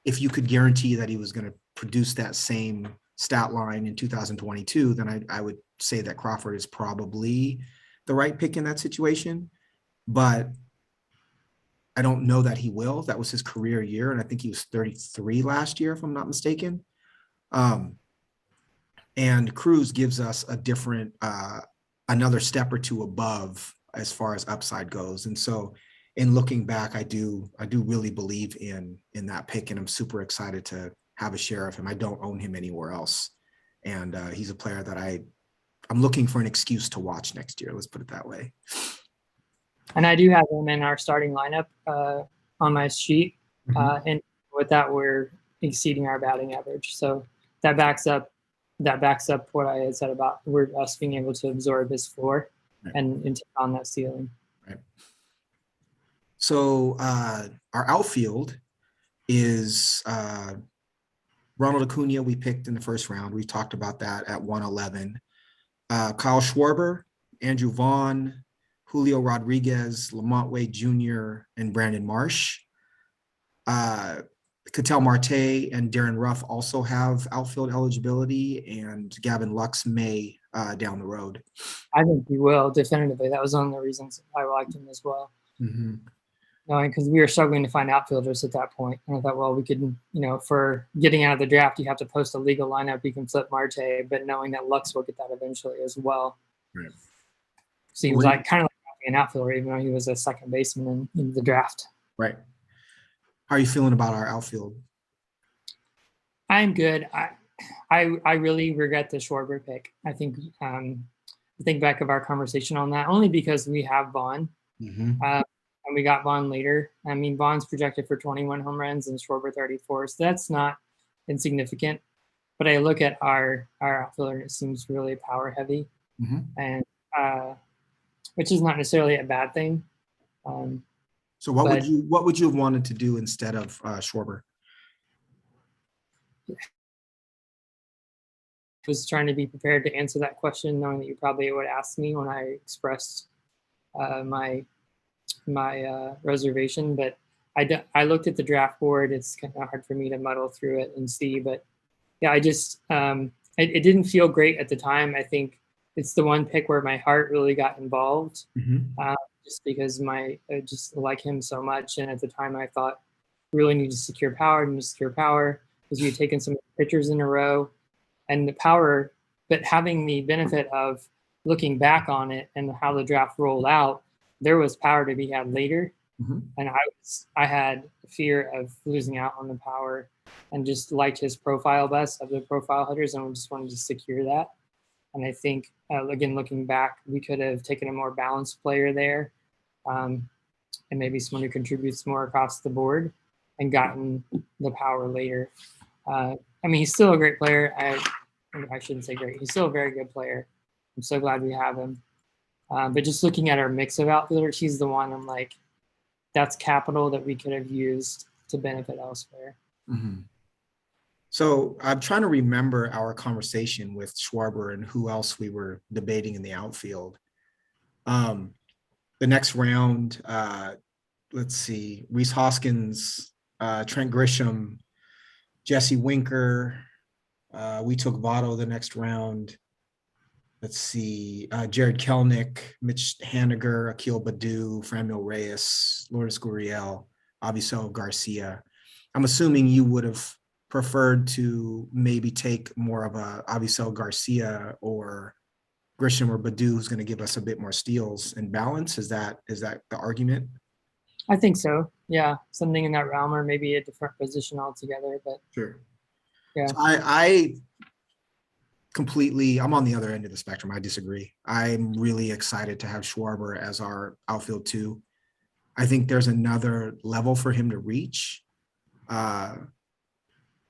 If you could guarantee that he was going to produce that same stat line in 2022, then I would say that Crawford is probably the right pick in that situation. But I don't know that he will. That was his career year, and I think he was 33 last year, if I'm not mistaken. And Cruz gives us a different, another step or two above as far as upside goes. And so in looking back, I do really believe in that pick, and I'm super excited to have a share of him. I don't own him anywhere else And he's a player that I'm looking for an excuse to watch next year. Let's put it that way. And I do have him in our starting lineup on my sheet. And with that, we're exceeding our batting average. So that backs up what I had said about us being able to absorb his floor and take on that ceiling. Right. So our outfield is Ronald Acuna, we picked in the first round. We talked about that at 111. Kyle Schwarber, Andrew Vaughn, Julio Rodriguez, Lamont Wade Jr., and Brandon Marsh. Ketel Marte and Darren Ruff also have outfield eligibility, and Gavin Lux may down the road. I think he will, definitively. That was one of the reasons I liked him as well. Because we were struggling to find outfielders at that point. And I thought, well, we could, for getting out of the draft, you have to post a legal lineup. You can flip Marte, but knowing that Lux will get that eventually as well. Right. Seems like kind of like an outfielder, even though he was a second baseman in the draft. Right. How are you feeling about our outfield? I'm good. I really regret the Schwarber pick. I think back of our conversation on that, only because we have Vaughn. And we got Vaughn later. I mean, Vaughn's projected for 21 home runs and Schwarber 34. So that's not insignificant. But I look at our outfielder, and it seems really power heavy, and which is not necessarily a bad thing. So what would you have wanted to do instead of Schwarber? I was trying to be prepared to answer that question, knowing that you probably would ask me when I expressed my reservation. But I looked at the draft board. It's kind of hard for me to muddle through it and see. But yeah, I just it didn't feel great at the time. I think it's the one pick where my heart really got involved, just because I just like him so much. And at the time, I thought really need to secure power, because we had taken some pitchers in a row, and the power. But having the benefit of looking back on it and how the draft rolled out, there was power to be had later. And I had fear of losing out on the power, and just liked his profile best of the profile hitters, and we just wanted to secure that. And I think, again, looking back, we could have taken a more balanced player there, and maybe someone who contributes more across the board, and gotten the power later. I mean, he's still a great player. I shouldn't say great. He's still a very good player. I'm so glad we have him. But just looking at our mix of outfielders, he's the one I'm like, that's capital that we could have used to benefit elsewhere. So I'm trying to remember our conversation with Schwarber and who else we were debating in the outfield. The next round, let's see, Rhys Hoskins, Trent Grisham, Jesse Winker. We took Votto the next round. Let's see, Jared Kelnick, Mitch Haniger, Akil Baddoo, Franmil Reyes, Lourdes Gurriel, Avisail Garcia. I'm assuming you would have preferred to maybe take more of a Avisail Garcia or Grisham or Baddoo, who's going to give us a bit more steals and balance. Is that the argument? I think so. Yeah, something in that realm, or maybe a different position altogether. But sure. Yeah, so I completely, I'm on the other end of the spectrum. I disagree. I'm really excited to have Schwarber as our outfield two. I think there's another level for him to reach,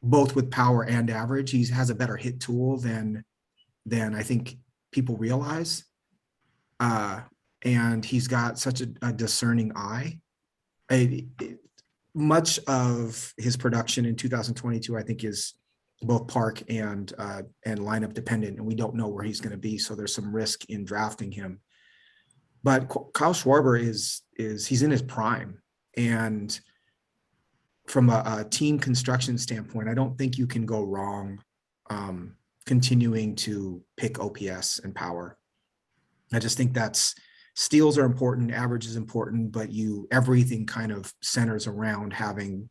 both with power and average. He has a better hit tool than I think people realize. And he's got such a discerning eye. Much of his production in 2022, I think, is both park and lineup dependent, and we don't know where he's going to be. So there's some risk in drafting him. But Kyle Schwarber he's in his prime, and from a team construction standpoint, I don't think you can go wrong continuing to pick OPS and power. I just think steals are important, average is important, but everything kind of centers around having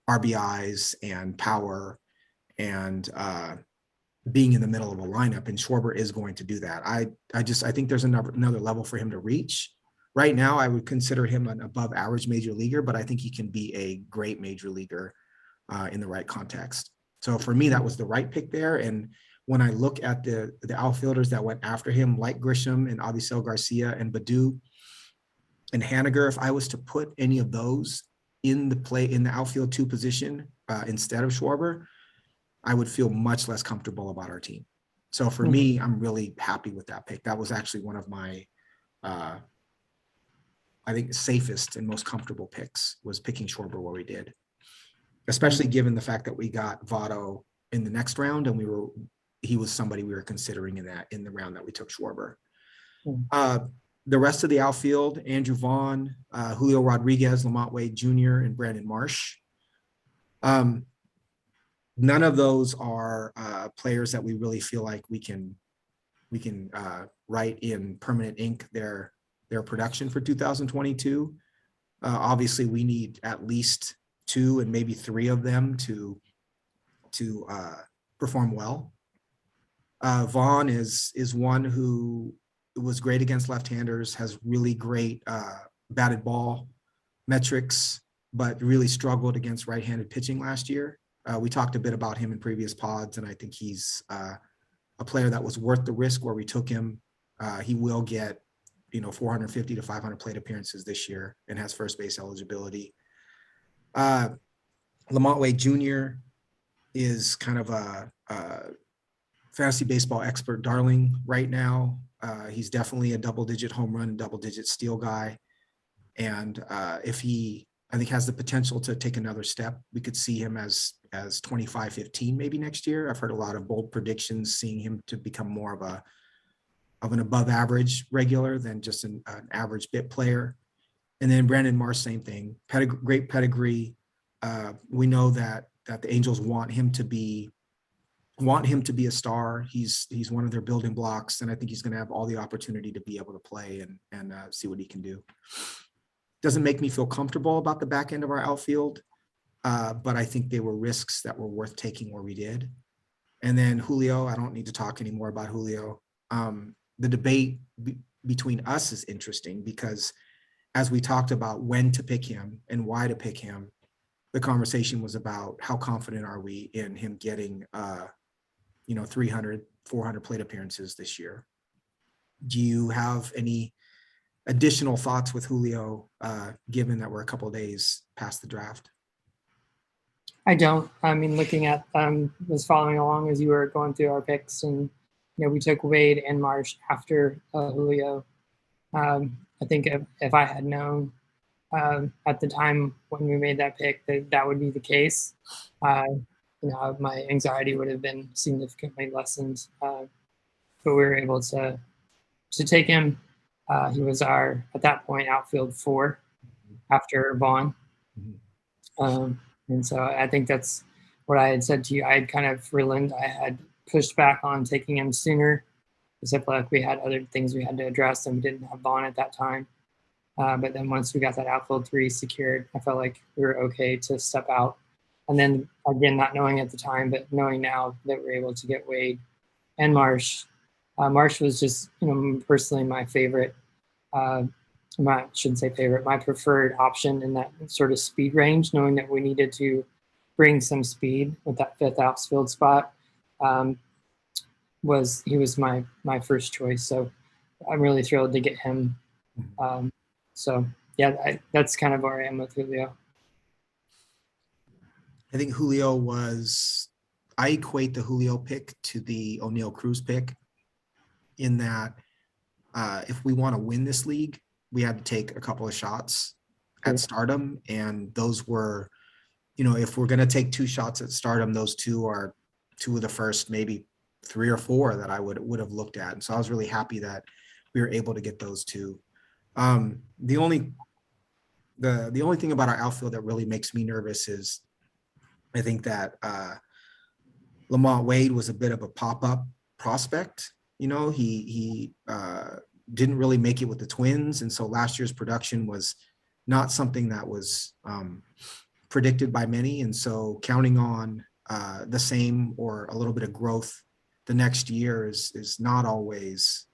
RBIs and power and being in the middle of a lineup, and Schwarber is going to do that. I think there's another level for him to reach. Right now, I would consider him an above average major leaguer, but I think he can be a great major leaguer in the right context. So for me, that was the right pick there. And when I look at the outfielders that went after him, like Grisham and Avisel Garcia and Badu and Haniger, if I was to put any of those in the outfield 2 position instead of Schwarber, I would feel much less comfortable about our team. So for me, I'm really happy with that pick. That was actually one of my, I think, safest and most comfortable picks, was picking Schwarber where we did, especially given the fact that we got Votto in the next round, and he was somebody we were considering in the round that we took Schwarber. The rest of the outfield, Andrew Vaughn, Julio Rodriguez, Lamont Wade Jr., and Brandon Marsh. None of those are players that we really feel like we can write in permanent ink their production for 2022. Obviously, we need at least 2 and maybe 3 of them to perform well. Vaughn is one who was great against left-handers, has really great batted ball metrics, but really struggled against right-handed pitching last year. We talked a bit about him in previous pods, and I think he's a player that was worth the risk where we took him. He will get 450 to 500 plate appearances this year and has first base eligibility. Lamont Wade Jr. is kind of a fantasy baseball expert darling right now. He's definitely a double-digit home run and double-digit steal guy. And if he, I think, has the potential to take another step, we could see him as 25-15 maybe next year. I've heard a lot of bold predictions, seeing him to become more of an above average regular than just an average bit player. And then Brandon Marsh, same thing, great pedigree. We know that the Angels want him to be a star. He's one of their building blocks, and I think he's going to have all the opportunity to be able to play and see what he can do. Doesn't make me feel comfortable about the back end of our outfield, but I think they were risks that were worth taking where we did. And then Julio, I don't need to talk anymore about Julio. The debate between us is interesting because as we talked about when to pick him and why to pick him, the conversation was about how confident are we in him getting 300, 400 plate appearances this year. Do you have any additional thoughts with Julio, given that we're a couple of days past the draft? I don't. I mean, looking at, was following along as you were going through our picks, and we took Wade and Marsh after Julio. I think if I had known at the time when we made that pick that would be the case, my anxiety would have been significantly lessened. But we were able to take him. He was our, at that point, outfield 4 after Vaughn. And so I think that's what I had said to you. I had kind of relented. I had pushed back on taking him sooner, because I felt like we had other things we had to address, and we didn't have Vaughn at that time. But then once we got that outfield 3 secured, I felt like we were okay to step out. And then again, not knowing at the time, but knowing now that we're able to get Wade and Marsh. Marsh was just, personally my favorite. I shouldn't say favorite, my preferred option in that sort of speed range, knowing that we needed to bring some speed with that 5th outfield spot. He was my first choice. So I'm really thrilled to get him. That's kind of where I am with Julio. I think I equate the Julio pick to the O'Neal Cruz pick, in that if we want to win this league, we had to take a couple of shots at stardom. And those were, if we're going to take 2 shots at stardom, those 2 are 2 of the first, maybe 3 or 4 that I would have looked at. And so I was really happy that we were able to get those 2. The only thing about our outfield that really makes me nervous is I think that Lamont Wade was a bit of a pop-up prospect. He didn't really make it with the Twins. And so last year's production was not something that was predicted by many. And so counting on the same or a little bit of growth the next year is not always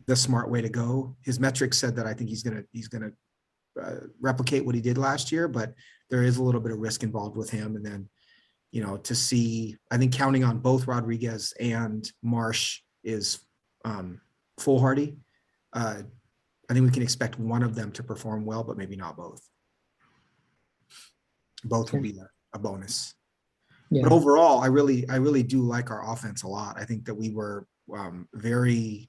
the smart way to go. His metrics said that I think he's gonna replicate what he did last year, but there is a little bit of risk involved with him. And then to see, I think counting on both Rodriguez and Marsh is foolhardy. I think we can expect one of them to perform well, but maybe not both. Both will be a bonus. Yeah. But overall, I really do like our offense a lot. I think that we were very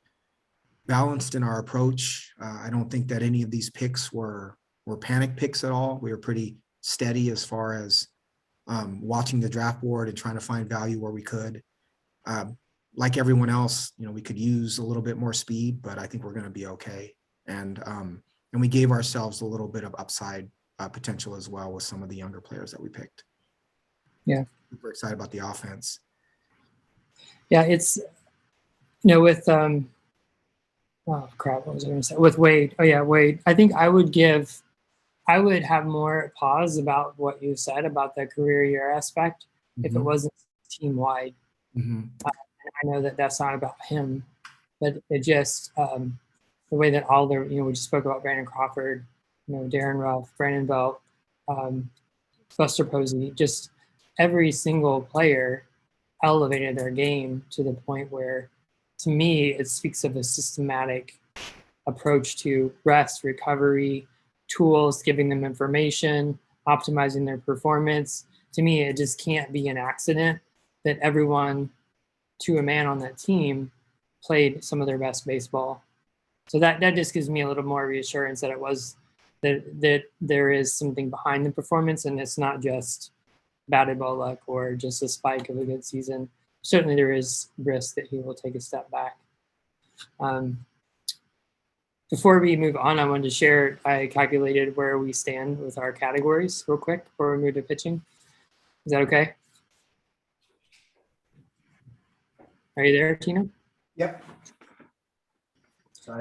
balanced in our approach. I don't think that any of these picks were panic picks at all. We were pretty steady as far as watching the draft board and trying to find value where we could. Like everyone else, we could use a little bit more speed, but I think we're going to be okay. And we gave ourselves a little bit of upside potential as well with some of the younger players that we picked. Yeah. Super excited about the offense. Yeah, it's with oh crap, what was I going to say? With Wade. Oh yeah, Wade. I think I would have more pause about what you said about the career year aspect if it wasn't team wide. I know that that's not about him, but it just the way that all the we just spoke about Brandon Crawford, Darren Ruff, Brandon Belt, Buster Posey, just every single player elevated their game to the point where, to me, it speaks of a systematic approach to rest, recovery, tools, giving them information, optimizing their performance. To me, it just can't be an accident that everyone, to a man on that team, played some of their best baseball. So that just gives me a little more reassurance that that there is something behind the performance, and it's not just batted ball luck or just a spike of a good season. Certainly there is risk that he will take a step back. Before we move on, I wanted to share, I calculated where we stand with our categories real quick before we move to pitching. Is that okay? Are you there, Tino? Yep.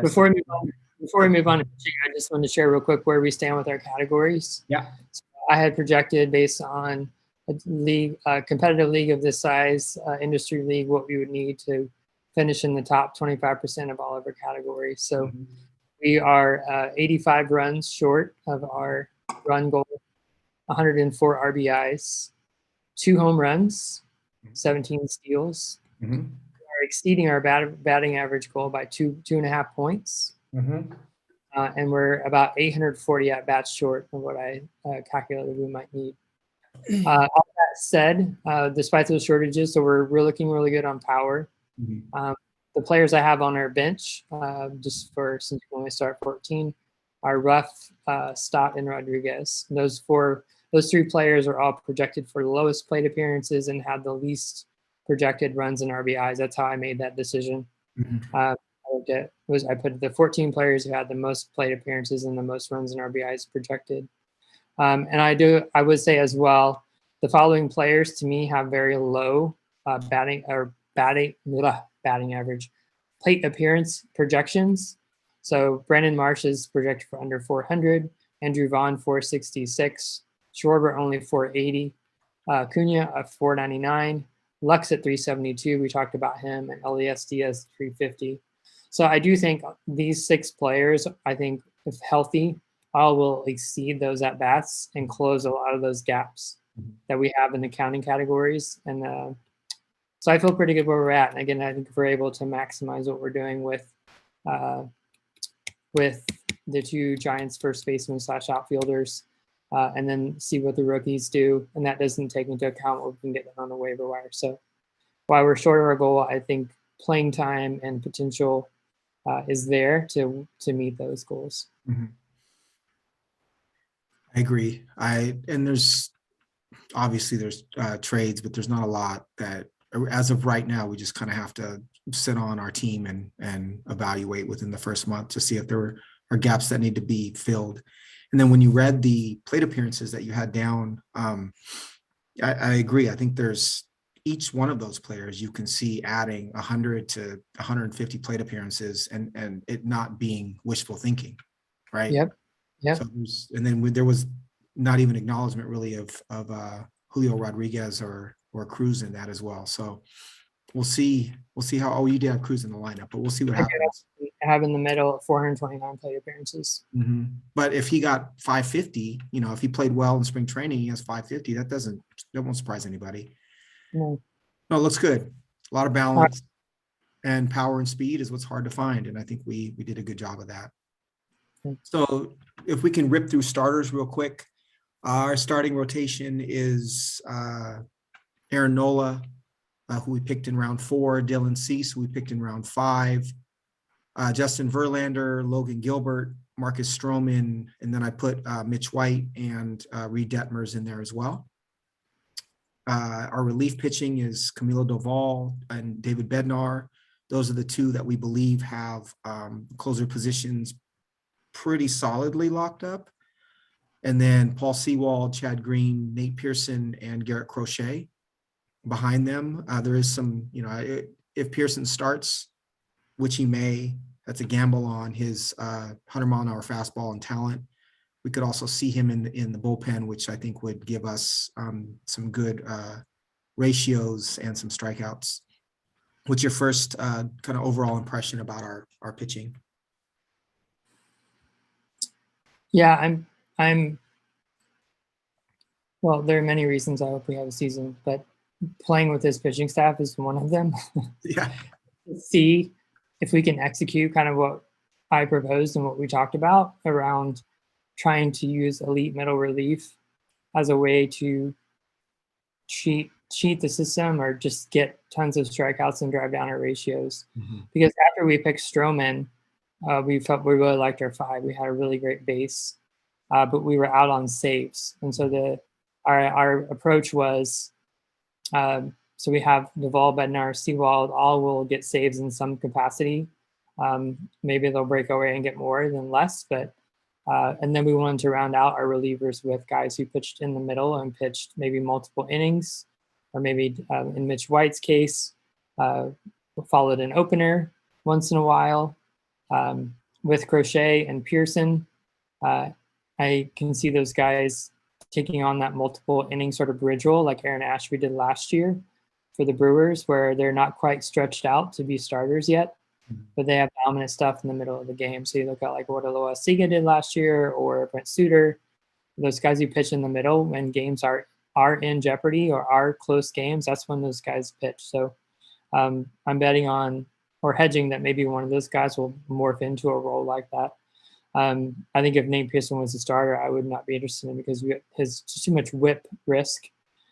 Before we move on to pitching, I just wanted to share real quick where we stand with our categories. Yeah. So I had projected based on a competitive league of this size, industry league, what we would need to finish in the top 25% of all of our categories. So we are 85 runs short of our run goal, 104 RBIs, 2 home runs, 17 steals. We are exceeding our batting average goal by 2.5 points. And we're about 840 at bats short of what I calculated we might need. All that said, despite those shortages, so we're looking really good on power. The players I have on our bench, just for since we only start 14, are Ruff, Stott, and Rodriguez. Those 3 players are all projected for the lowest plate appearances and had the least projected runs and RBIs. That's how I made that decision. I put the 14 players who had the most plate appearances and the most runs and RBIs projected. And I would say as well, the following players to me have very low batting average, plate appearance projections. So Brandon Marsh is projected for under 400, Andrew Vaughn 466, Schwarber only 480, Cunha at 499, Lux at 372. We talked about him, and Elias Diaz 350. So I do think these 6 players, I think if healthy, all will exceed those at bats and close a lot of those gaps that we have in the counting categories. And so I feel pretty good where we're at. And again, I think if we're able to maximize what we're doing with the 2 Giants first basemen / outfielders, and then see what the rookies do. And that doesn't take into account what we can get on the waiver wire. So while we're short of our goal, I think playing time and potential is there to meet those goals. I agree. And there's obviously trades, but there's not a lot that, as of right now, we just kind of have to sit on our team and evaluate within the first month to see if there are gaps that need to be filled. And then when you read the plate appearances that you had down, I agree. I think there's each one of those players you can see adding 100 to 150 plate appearances and it not being wishful thinking, right? Yep. So and then there was not even acknowledgement really of Julio Rodriguez or Cruz in that as well. So we'll see how you did have Cruz in the lineup, but we'll see what happens. have in the middle at 429 plate appearances. But if he got 550, if he played well in spring training, he has 550. That won't surprise anybody. No. No, it looks good. A lot of balance and power and speed is what's hard to find. And I think we did a good job of that. So if we can rip through starters real quick, our starting rotation is Aaron Nola, who we picked in round 4, Dylan Cease, who we picked in round 5, Justin Verlander, Logan Gilbert, Marcus Stroman, and then I put Mitch White and Reed Detmers in there as well. Our relief pitching is Camilo Doval and David Bednar. Those are the two that we believe have closer positions pretty solidly locked up. And then Paul Sewald, Chad Green, Nate Pearson, and Garrett Crochet behind them. There is some, if Pearson starts, which he may, that's a gamble on his 100-mile-an-hour fastball and talent. We could also see him in the bullpen, which I think would give us some good ratios and some strikeouts. What's your first kind of overall impression about our pitching? Yeah, I'm well, there are many reasons I hope we have a season, but playing with this pitching staff is one of them. Yeah. See if we can execute kind of what I proposed and what we talked about around trying to use elite middle relief as a way to cheat the system or just get tons of strikeouts and drive down our ratios. Because after we picked Stroman, we felt we really liked our 5. We had a really great base, but we were out on saves, and so our approach was so we have Duvall, Bednar, Sewald, all will get saves in some capacity. Maybe they'll break away and get more than less, but and then we wanted to round out our relievers with guys who pitched in the middle and pitched maybe multiple innings, or maybe in Mitch White's case, followed an opener once in a while. With Crochet and Pearson, I can see those guys taking on that multiple inning sort of bridge role like Aaron Ashby did last year for the Brewers, where they're not quite stretched out to be starters yet, but they have dominant stuff in the middle of the game. So you look at like what Aloha Siga did last year, or Brent Suter, those guys who pitch in the middle when games are in jeopardy or are close games, that's when those guys pitch. So I'm betting on or hedging that maybe one of those guys will morph into a role like that. I think if Nate Pearson was a starter, I would not be interested in, because his too much whip risk.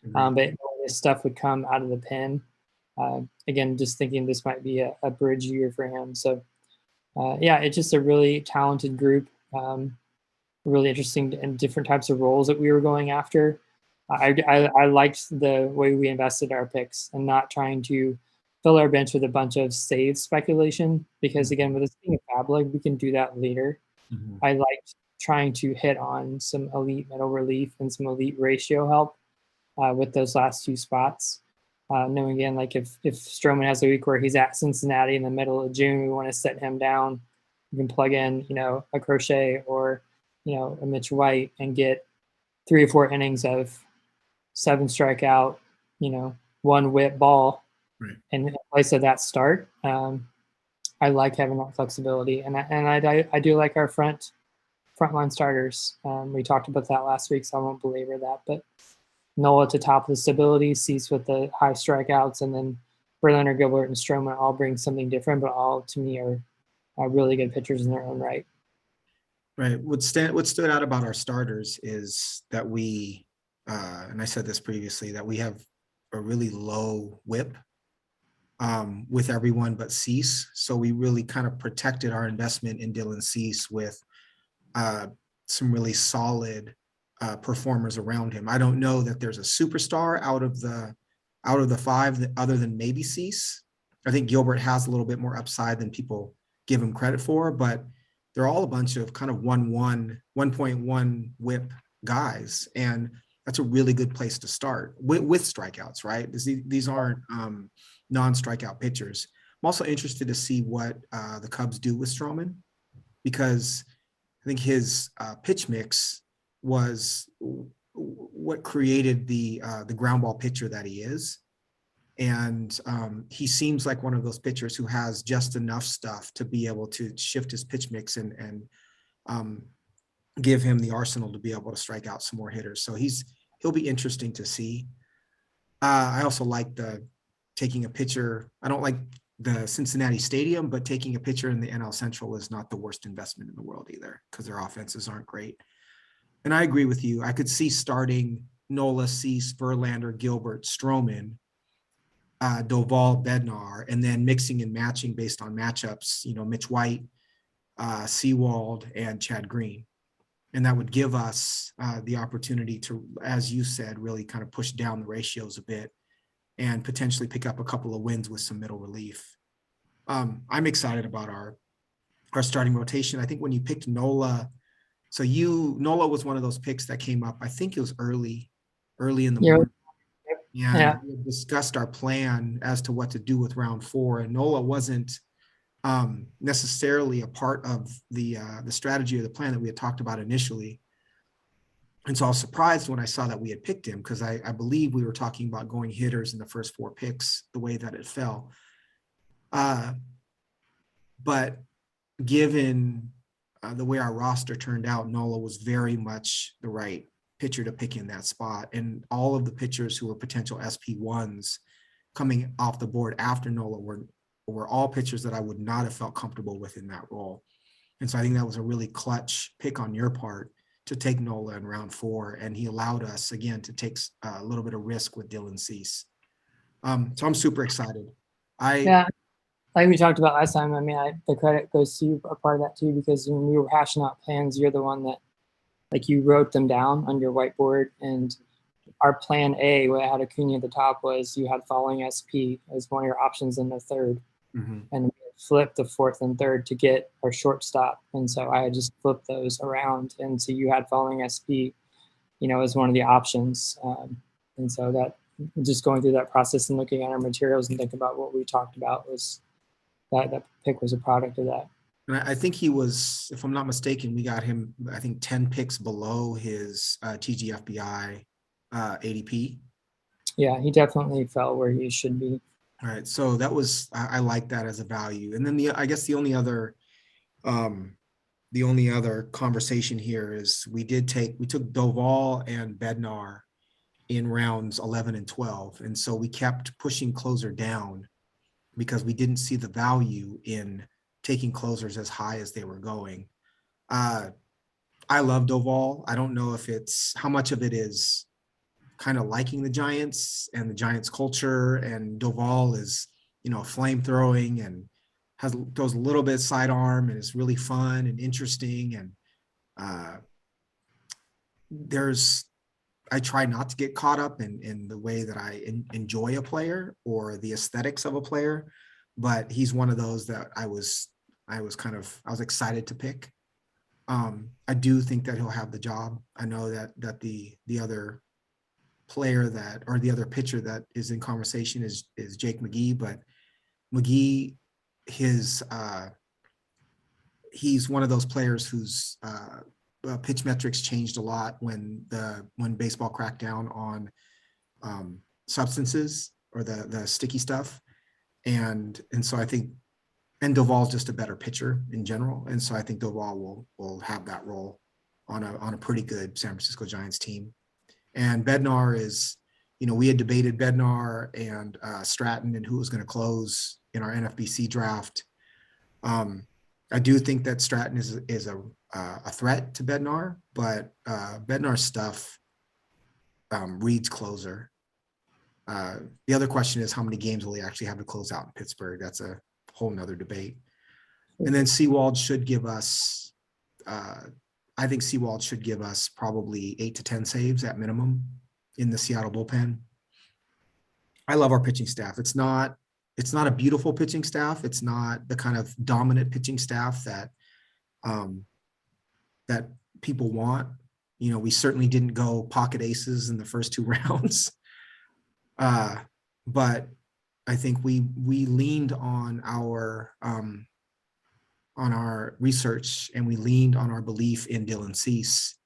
But his stuff would come out of the pen. Again, just thinking this might be a bridge year for him. So, yeah, it's just a really talented group, really interesting and different types of roles that we were going after. I liked the way we invested our picks and not trying to fill our bench with a bunch of save speculation, because again, with this being a fab league, we can do that later. I liked trying to hit on some elite middle relief and some elite ratio help with those last 2 spots. Knowing again, like if Stroman has a week where he's at Cincinnati in the middle of June, we want to set him down. You can plug in, a Crochet or, a Mitch White and get 3 or 4 innings of 7 strikeout, 1 whip ball, right, and in place of that start. I like having that flexibility, and I do like our frontline starters. We talked about that last week, so I won't belabor that. But Nola to top of the stability, Cease with the high strikeouts, and then Verlander, Gilbert, and Stroman all bring something different, but all to me are really good pitchers in their own right. Right. What stood out about our starters is that we, and I said this previously, that we have a really low whip with everyone but Cease. So we really kind of protected our investment in Dylan Cease with some really solid performers around him. I don't know that there's a superstar out of the 5 other than maybe Cease. I think Gilbert has a little bit more upside than people give him credit for, but they're all a bunch of kind of 1.1 whip guys. And that's a really good place to start with strikeouts, right? These aren't non-strikeout pitchers. I'm also interested to see what the Cubs do with Stroman, because I think his pitch mix was what created the ground ball pitcher that he is. And he seems like one of those pitchers who has just enough stuff to be able to shift his pitch mix and um, give him the arsenal to be able to strike out some more hitters. So he'll be interesting to see. I also like the taking a pitcher. I don't like the Cincinnati Stadium, but taking a pitcher in the NL Central is not the worst investment in the world either, because their offenses aren't great. And I agree with you. I could see starting Nola, Cease, Verlander, Gilbert, Stroman, Doval, Bednar, and then mixing and matching based on matchups, Mitch White, Seawald, and Chad Green. And that would give us the opportunity to, as you said, really kind of push down the ratios a bit and potentially pick up a couple of wins with some middle relief. I'm excited about our starting rotation. I think when you picked Nola, Nola was one of those picks that came up. I think it was early in the Yeah. morning. And Yeah. we discussed our plan as to what to do with round 4. And Nola wasn't necessarily a part of the strategy or the plan that we had talked about initially. And so I was surprised when I saw that we had picked him, because I believe we were talking about going hitters in the first 4 picks, the way that it fell. But given the way our roster turned out, Nola was very much the right pitcher to pick in that spot. And all of the pitchers who were potential SP1s coming off the board after Nola were all pitchers that I would not have felt comfortable with in that role. And so I think that was a really clutch pick on your part to take Nola in round 4. And he allowed us, again, to take a little bit of risk with Dylan Cease. So I'm super excited. Yeah. Like we talked about last time, I mean, the credit goes to you, a part of that too, because when we were hashing out plans, you're the one that, like, you wrote them down on your whiteboard. And our plan A, where I had Acuna at the top, was you had following SP as one of your options in the third. Mm-hmm. And we flipped the 4th and 3rd to get our shortstop. And so I had just flipped those around. And so you had following SP, as one of the options. And so that, just going through that process and looking at our materials and thinking about what we talked about, was that pick was a product of that. And I think he was, if I'm not mistaken, we got him, I think, 10 picks below his TGFBI ADP. Yeah, he definitely fell where he should be. All right. So that was, I like that as a value. And then I guess the only other conversation here is we took Doval and Bednar in rounds 11 and 12. And so we kept pushing closer down because we didn't see the value in taking closers as high as they were going. I love Doval. I don't know if how much of it is kind of liking the Giants and the Giants culture, and Doval is, flame throwing and goes a little bit sidearm and is really fun and interesting. And I try not to get caught up in the way that I enjoy a player or the aesthetics of a player, but he's one of those that I was excited to pick. I do think that he'll have the job. I know that the other player the other pitcher that is in conversation is Jake McGee, but McGee, he's one of those players whose pitch metrics changed a lot when baseball cracked down on substances or the sticky stuff. And so I think, and Doval's just a better pitcher in general. And so I think Doval will have that role on a pretty good San Francisco Giants team. And Bednar is, we had debated Bednar and Stratton and who was going to close in our NFBC draft. I do think that Stratton is a threat to Bednar, but Bednar's stuff reads closer. The other question is, how many games will he actually have to close out in Pittsburgh? That's a whole nother debate. And then Seawald should give us, I think Seawald should give us probably 8 to 10 saves at minimum in the Seattle bullpen. I love our pitching staff. It's not a beautiful pitching staff. It's not the kind of dominant pitching staff that that people want. We certainly didn't go pocket aces in the first 2 rounds. But I think we leaned on our research, and we leaned on our belief in Dylan Cease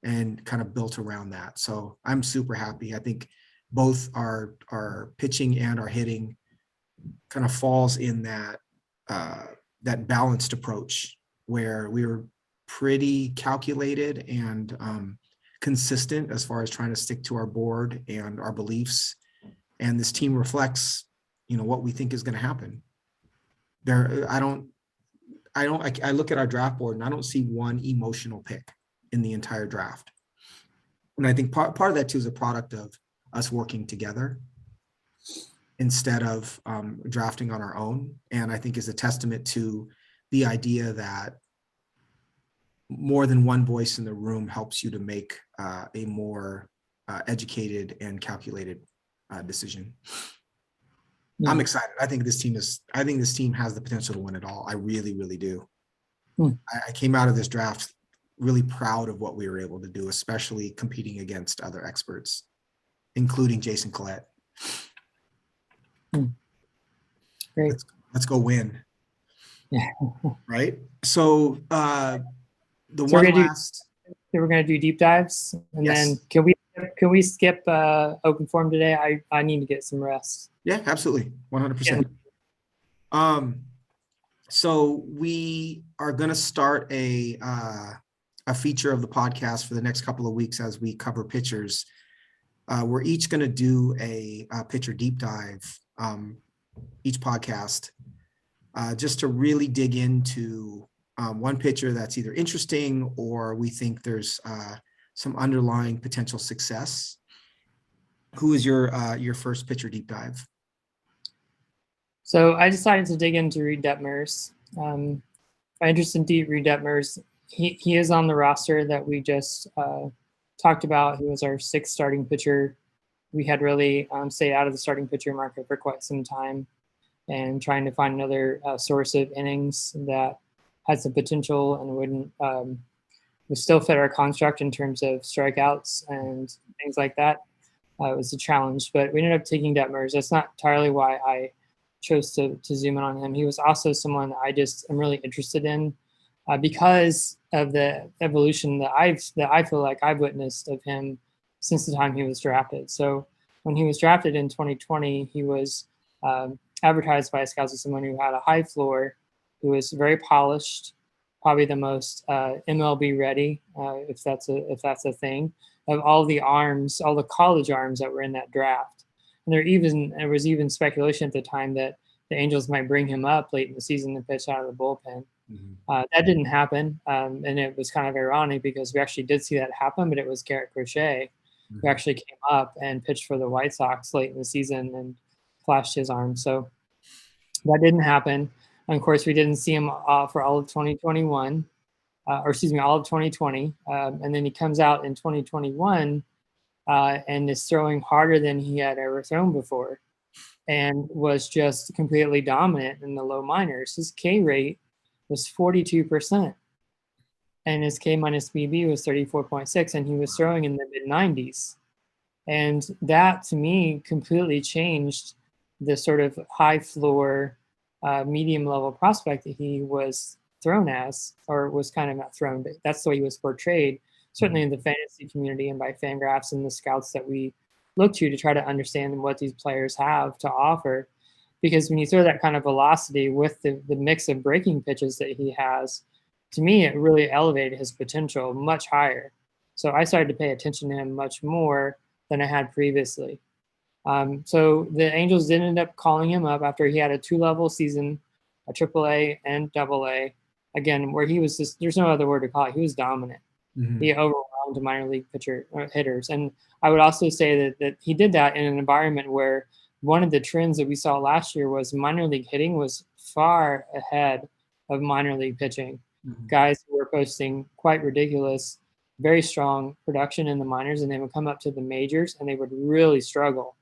and kind of built around that. So I'm super happy. I think both our pitching and our hitting kind of falls in that that balanced approach where we were pretty calculated and consistent as far as trying to stick to our board and our beliefs. And this team reflects, what we think is going to happen. I look at our draft board and I don't see one emotional pick in the entire draft. And I think part of that too is a product of us working together instead of drafting on our own. And I think is a testament to the idea that more than one voice in the room helps you to make a more educated and calculated decision. Yeah. I'm excited. I think this team has the potential to win it all. I really, really do. I came out of this draft really proud of what we were able to do, especially competing against other experts, including Jason Collette. Great. Let's go win. Yeah. Right. So we're gonna do deep dives, and then can we skip open forum today? I need to get some rest. Yeah, absolutely, 100%. So we are going to start a feature of the podcast for the next couple of weeks as we cover pitchers. We're each going to do a pitcher deep dive each podcast, just to really dig into one pitcher that's either interesting or we think there's some underlying potential success. Who is your first pitcher deep dive? So I decided to dig into Reed Detmers. My interest in Reed Detmers, he is on the roster that we just talked about. He was our 6th starting pitcher. We had really stayed out of the starting pitcher market for quite some time and trying to find another source of innings that had some potential and would still fit our construct in terms of strikeouts and things like that. It was a challenge, but we ended up taking Detmers. That's not entirely why I chose to zoom in on him. He was also someone that I just am really interested in because of the evolution that I feel like I've witnessed of him since the time he was drafted. So when he was drafted in 2020, he was advertised by scouts as someone who had a high floor, who was very polished, probably the most MLB ready, if that's a thing, of all the arms, all the college arms that were in that draft. And there was even speculation at the time that the Angels might bring him up late in the season to pitch out of the bullpen. Mm-hmm. That didn't happen, and it was kind of ironic because we actually did see that happen, but it was Garrett Crochet who actually came up and pitched for the White Sox late in the season and flashed his arm. So that didn't happen. And of course, we didn't see him for all of 2021, all of 2020. And then he comes out in 2021 and is throwing harder than he had ever thrown before and was just completely dominant in the low minors. His K rate was 42%. And his K minus BB was 34.6, and he was throwing in the mid 90s. And that, to me, completely changed the sort of high floor, medium level prospect that he was thrown as, or was kind of not thrown, but that's the way he was portrayed, certainly in the fantasy community and by Fangraphs and the scouts that we look to try to understand what these players have to offer. Because when you throw that kind of velocity with the mix of breaking pitches that he has, to me, it really elevated his potential much higher. So I started to pay attention to him much more than I had previously. So the Angels did end up calling him up after he had a 2-level season, a AAA and AA, again, where he was just, there's no other word to call it. He was dominant. Mm-hmm. He overwhelmed minor league hitters. And I would also say that he did that in an environment where one of the trends that we saw last year was minor league hitting was far ahead of minor league pitching. Mm-hmm. Guys who were posting quite ridiculous, very strong production in the minors, and they would come up to the majors and they would really struggle.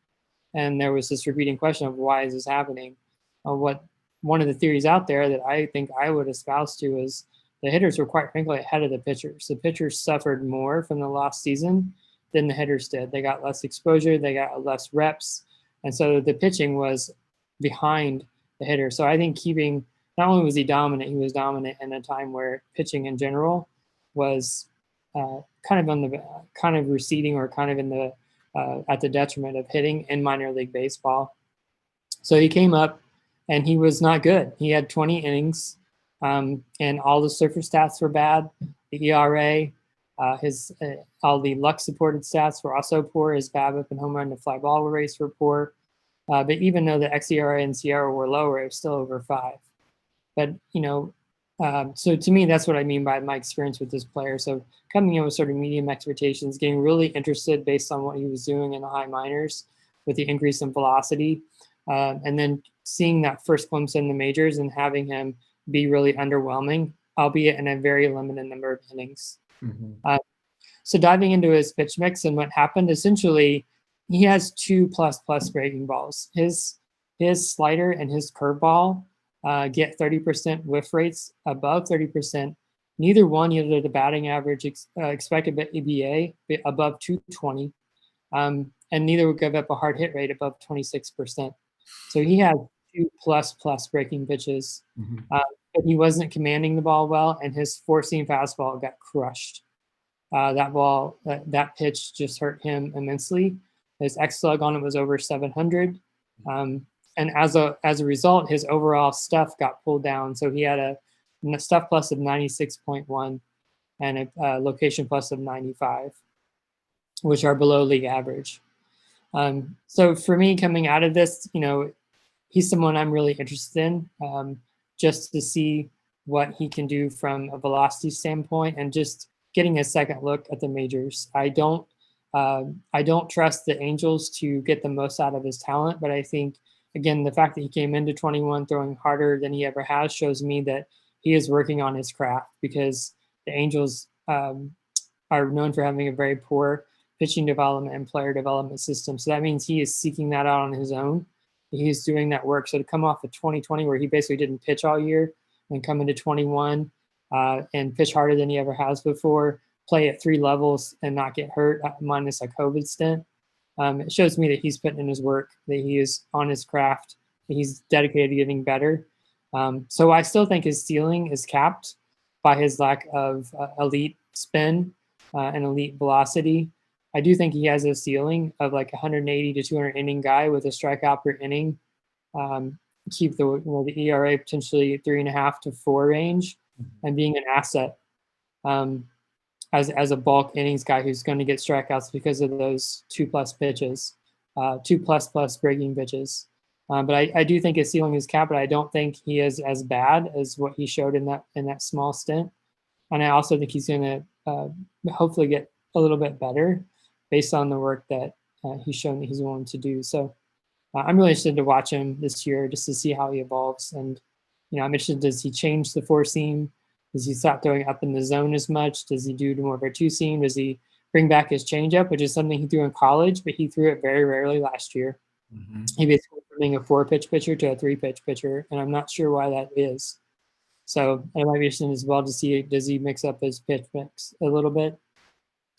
And there was this repeating question of why is this happening? What one of the theories out there that I think I would espouse to is the hitters were quite frankly ahead of the pitchers. The pitchers suffered more from the last season than the hitters did. They got less exposure, they got less reps, and so the pitching was behind the hitter. So I think not only was he was dominant in a time where pitching in general was kind of receding or kind of in the at the detriment of hitting in minor league baseball. So he came up and he was not good. He had 20 innings, and all the surface stats were bad. The ERA, all the luck supported stats were also poor. His BABIP and home run to fly ball rates were poor. But even though the xERA and SIERA were lower, it was still over 5. But, so to me, that's what I mean by my experience with this player. So coming in with sort of medium expectations, getting really interested based on what he was doing in the high minors with the increase in velocity, and then seeing that first glimpse in the majors and having him be really underwhelming, albeit in a very limited number of innings. Mm-hmm. So diving into his pitch mix and what happened, essentially, he has 2++ breaking balls. His slider and his curveball get 30% whiff rates, above 30%. Neither one yielded a batting average expected EBA above 220, and neither would give up a hard hit rate above 26%. So he had 2++ breaking pitches, Mm-hmm. but he wasn't commanding the ball well, and his four-seam fastball got crushed. That pitch just hurt him immensely. His X-slug on it was over 700. And as a result, his overall stuff got pulled down. So he had a stuff plus of 96.1 and a location plus of 95, which are below league average. So for me, coming out of this, he's someone I'm really interested in, just to see what he can do from a velocity standpoint and just getting a second look at the majors. I don't trust the Angels to get the most out of his talent, but I think, again, the fact that he came into 21 throwing harder than he ever has shows me that he is working on his craft, because the Angels are known for having a very poor pitching development and player development system. So that means he is seeking that out on his own. He's doing that work. So to come off of 2020, where he basically didn't pitch all year, and come into 21 and pitch harder than he ever has before, play at 3 levels and not get hurt, minus a COVID stint, it shows me that he's putting in his work, that he is on his craft, that he's dedicated to getting better. So I still think his ceiling is capped by his lack of elite spin and elite velocity. I do think he has a ceiling of like 180 to 200 inning guy with a strikeout per inning. Keep the ERA potentially 3.5 to 4 range, and being an asset as a bulk innings guy who's going to get strikeouts because of those 2+ pitches, 2++ breaking pitches. But I do think his ceiling is capped, but I don't think he is as bad as what he showed in that small stint. And I also think he's going to hopefully get a little bit better based on the work that he's shown that he's willing to do. So I'm really interested to watch him this year just to see how he evolves. And, I'm interested, does he change the 4-seam? Does he stop throwing up in the zone as much? Does he do more of a 2-seam? Does he bring back his changeup, which is something he threw in college, but he threw it very rarely last year. Mm-hmm. He basically went from being a 4-pitch pitcher to a 3-pitch pitcher, and I'm not sure why that is. So it might be interesting as well to see, does he mix up his pitch mix a little bit?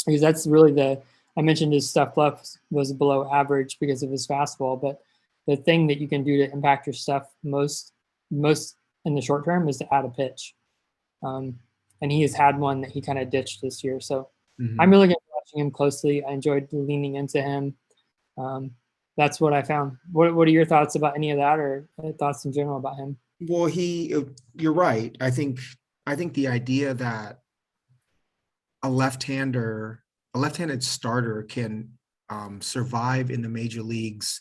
Because that's really I mentioned his stuff plus was below average because of his fastball, but the thing that you can do to impact your stuff most in the short term is to add a pitch. And he has had one that he kind of ditched this year. So I'm really going to be watching him closely. I enjoyed leaning into him. That's what I found. What are your thoughts about any of that, or thoughts in general about him? Well, you're right. I think the idea that a left-handed starter can survive in the major leagues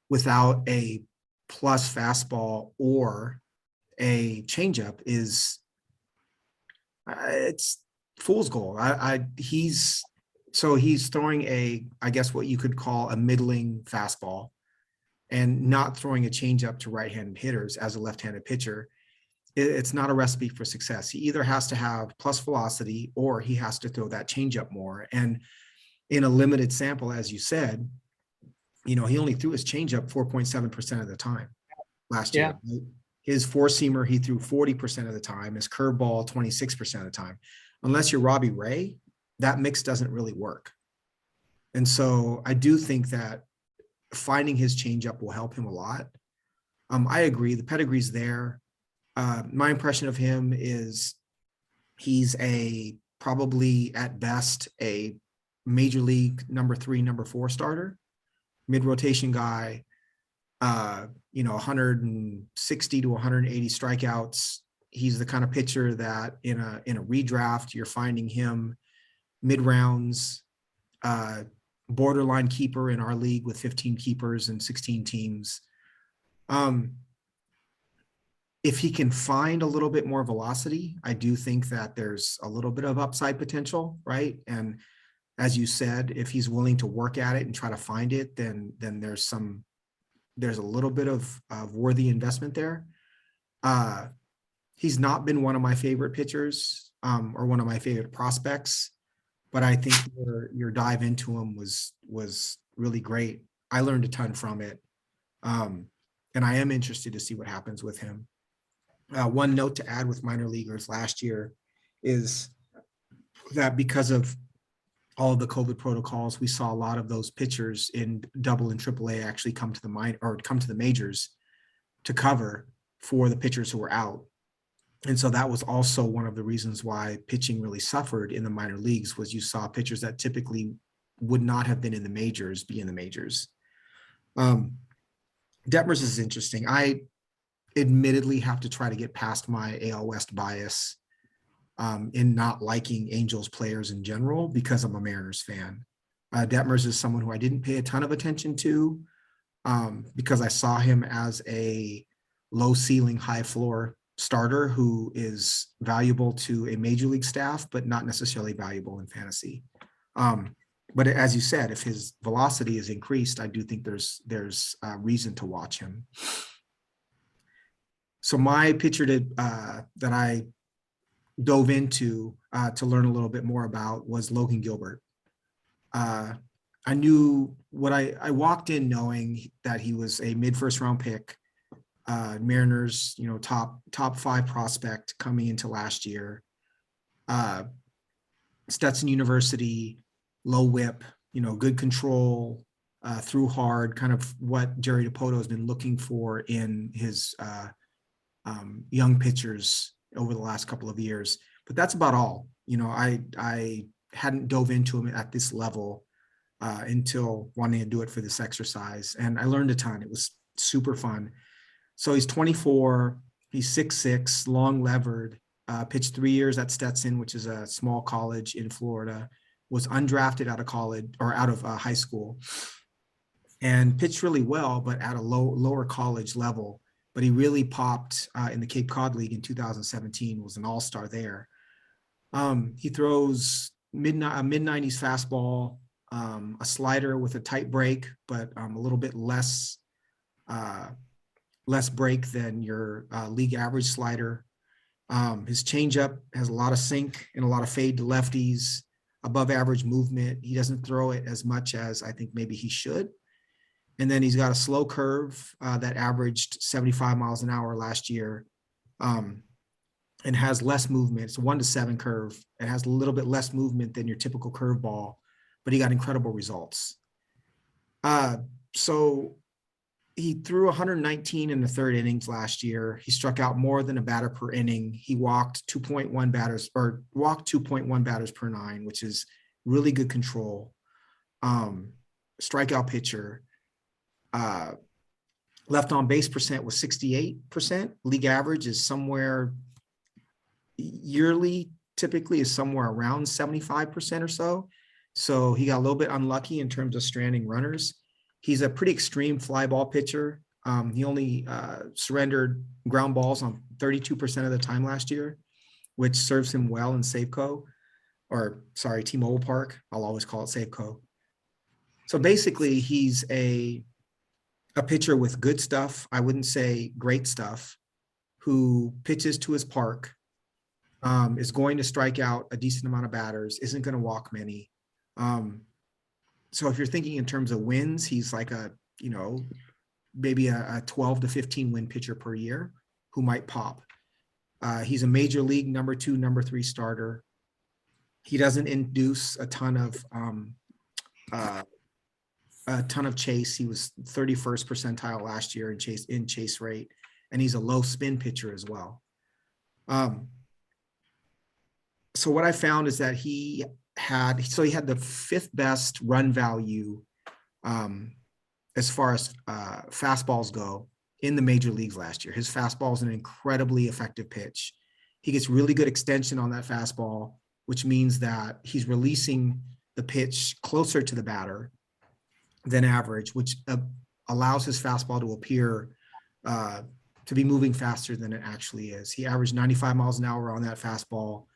without a plus fastball or a changeup is it's fool's gold. He's throwing I guess what you could call a middling fastball, and not throwing a changeup to right-handed hitters as a left-handed pitcher. It's not a recipe for success. He either has to have plus velocity or he has to throw that changeup more. And in a limited sample, as you said, he only threw his changeup 4.7% of the time last year. Right? His 4-seamer, he threw 40% of the time. His curveball, 26% of the time. Unless you're Robbie Ray, that mix doesn't really work. And so I do think that finding his changeup will help him a lot. I agree. The pedigree's there. My impression of him is he's probably at best a major league number 3, number 4 starter, mid rotation guy, 160 to 180 strikeouts. He's the kind of pitcher that in a redraft, you're finding him mid rounds, borderline keeper in our league with 15 keepers and 16 teams. If he can find a little bit more velocity, I do think that there's a little bit of upside potential, right? And as you said, if he's willing to work at it and try to find it, then there's a little bit of worthy investment there. He's not been one of my favorite pitchers or one of my favorite prospects, but I think your dive into him was really great. I learned a ton from it. And I am interested to see what happens with him. One note to add with minor leaguers last year is that because of all of the COVID protocols, we saw a lot of those pitchers in double and triple A actually come to the majors to cover for the pitchers who were out. And so that was also one of the reasons why pitching really suffered in the minor leagues, was you saw pitchers that typically would not have been in the majors be in the majors. Detmers is interesting. I admittedly have to try to get past my AL West bias in not liking Angels players in general because I'm a Mariners fan. Detmers is someone who I didn't pay a ton of attention to because I saw him as a low ceiling, high floor starter who is valuable to a major league staff, but not necessarily valuable in fantasy. But as you said, if his velocity is increased, I do think there's reason to watch him. So my pitcher that I dove into to learn a little bit more about was Logan Gilbert. I knew what I walked in knowing that he was a mid-first round pick, Mariners, top 5 prospect coming into last year. Stetson University, low whip, good control, threw hard, kind of what Jerry Dipoto has been looking for in his young pitchers over the last couple of years. But that's about all. I hadn't dove into him at this level until wanting to do it for this exercise. And I learned a ton. It was super fun. So he's 24, he's 6'6", long levered, pitched 3 years at Stetson, which is a small college in Florida, was undrafted out of college or out of high school, and pitched really well, but at a lower college level. But he really popped in the Cape Cod League in 2017, was an all-star there. He throws mid-90s fastball, a slider with a tight break, but a little bit less break than your league average slider. His changeup has a lot of sink and a lot of fade to lefties, above average movement. He doesn't throw it as much as I think maybe he should. And then he's got a slow curve that averaged 75 miles an hour last year and has less movement. It's a 1-7 curve. It has a little bit less movement than your typical curveball, but he got incredible results. So he threw 119 in the third innings last year. He struck out more than a batter per inning. He walked 2.1 batters per 9, which is really good control. Strikeout pitcher. Left on base percent was 68%. League average is somewhere yearly, typically is somewhere around 75% or so. So he got a little bit unlucky in terms of stranding runners. He's a pretty extreme fly ball pitcher. He only surrendered ground balls on 32% of the time last year, which serves him well in Safeco, T-Mobile Park. I'll always call it Safeco. So basically, he's a pitcher with good stuff. I wouldn't say great stuff, who pitches to his park, is going to strike out a decent amount of batters, isn't going to walk many. So if you're thinking in terms of wins, he's like maybe a 12 to 15 win pitcher per year who might pop. He's a major league number 2, number 3 starter. He doesn't induce a ton of chase. He was 31st percentile last year in chase rate, and he's a low spin pitcher as well. So what I found is that he he had the fifth best run value as far as fastballs go in the major leagues last year. His fastball is an incredibly effective pitch. He gets really good extension on that fastball, which means that he's releasing the pitch closer to the batter than average, which allows his fastball to appear to be moving faster than it actually is. He averaged 95 miles an hour on that fastball.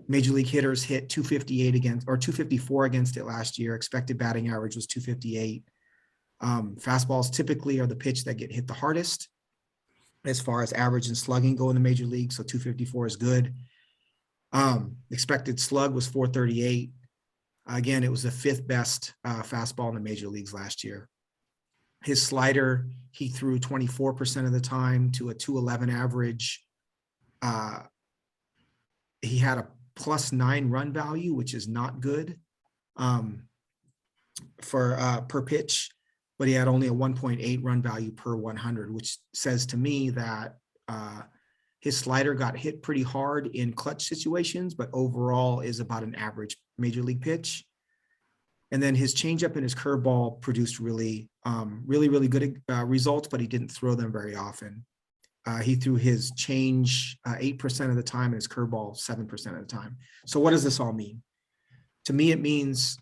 Major league hitters hit 258 against, or 254 against it last year. Expected batting average was 258. Fastballs typically are the pitch that get hit the hardest as far as average and slugging go in the major league. So 254 is good. Expected slug was 438. Again, it was the fifth best fastball in the major leagues last year. His slider, he threw 24% of the time to a 211 average. He had a +9 run value, which is not good for per pitch, but he had only a 1.8 run value per 100, which says to me that his slider got hit pretty hard in clutch situations, but overall is about an average major league pitch. And then his changeup and his curveball produced really good results, but he didn't throw them very often. He threw his change 8% of the time and his curveball 7% of the time. So what does this all mean? To me, it means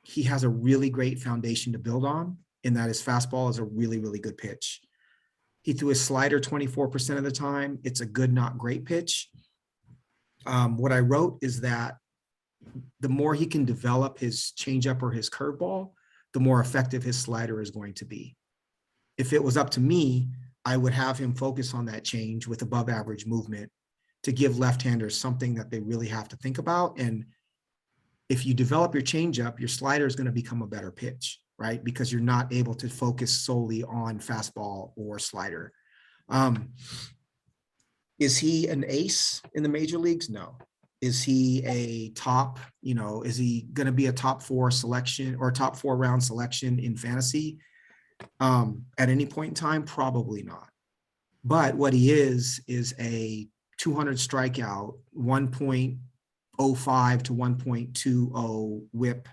he has a really great foundation to build on, in that his fastball is a really good pitch. He threw his slider 24% of the time. It's a good, not great pitch. What I wrote is that the more he can develop his changeup or his curveball, the more effective his slider is going to be. If it was up to me, I would have him focus on that change with above average movement to give left-handers something that they really have to think about. And if you develop your changeup, your slider is going to become a better pitch, right? Because you're not able to focus solely on fastball or slider. Is he an ace in the major leagues? No. Is he a top, is he going to be a top 4 selection or top 4 round selection in fantasy at any point in time? Probably not. But what he is a 200 strikeout, 1.05 to 1.20 whip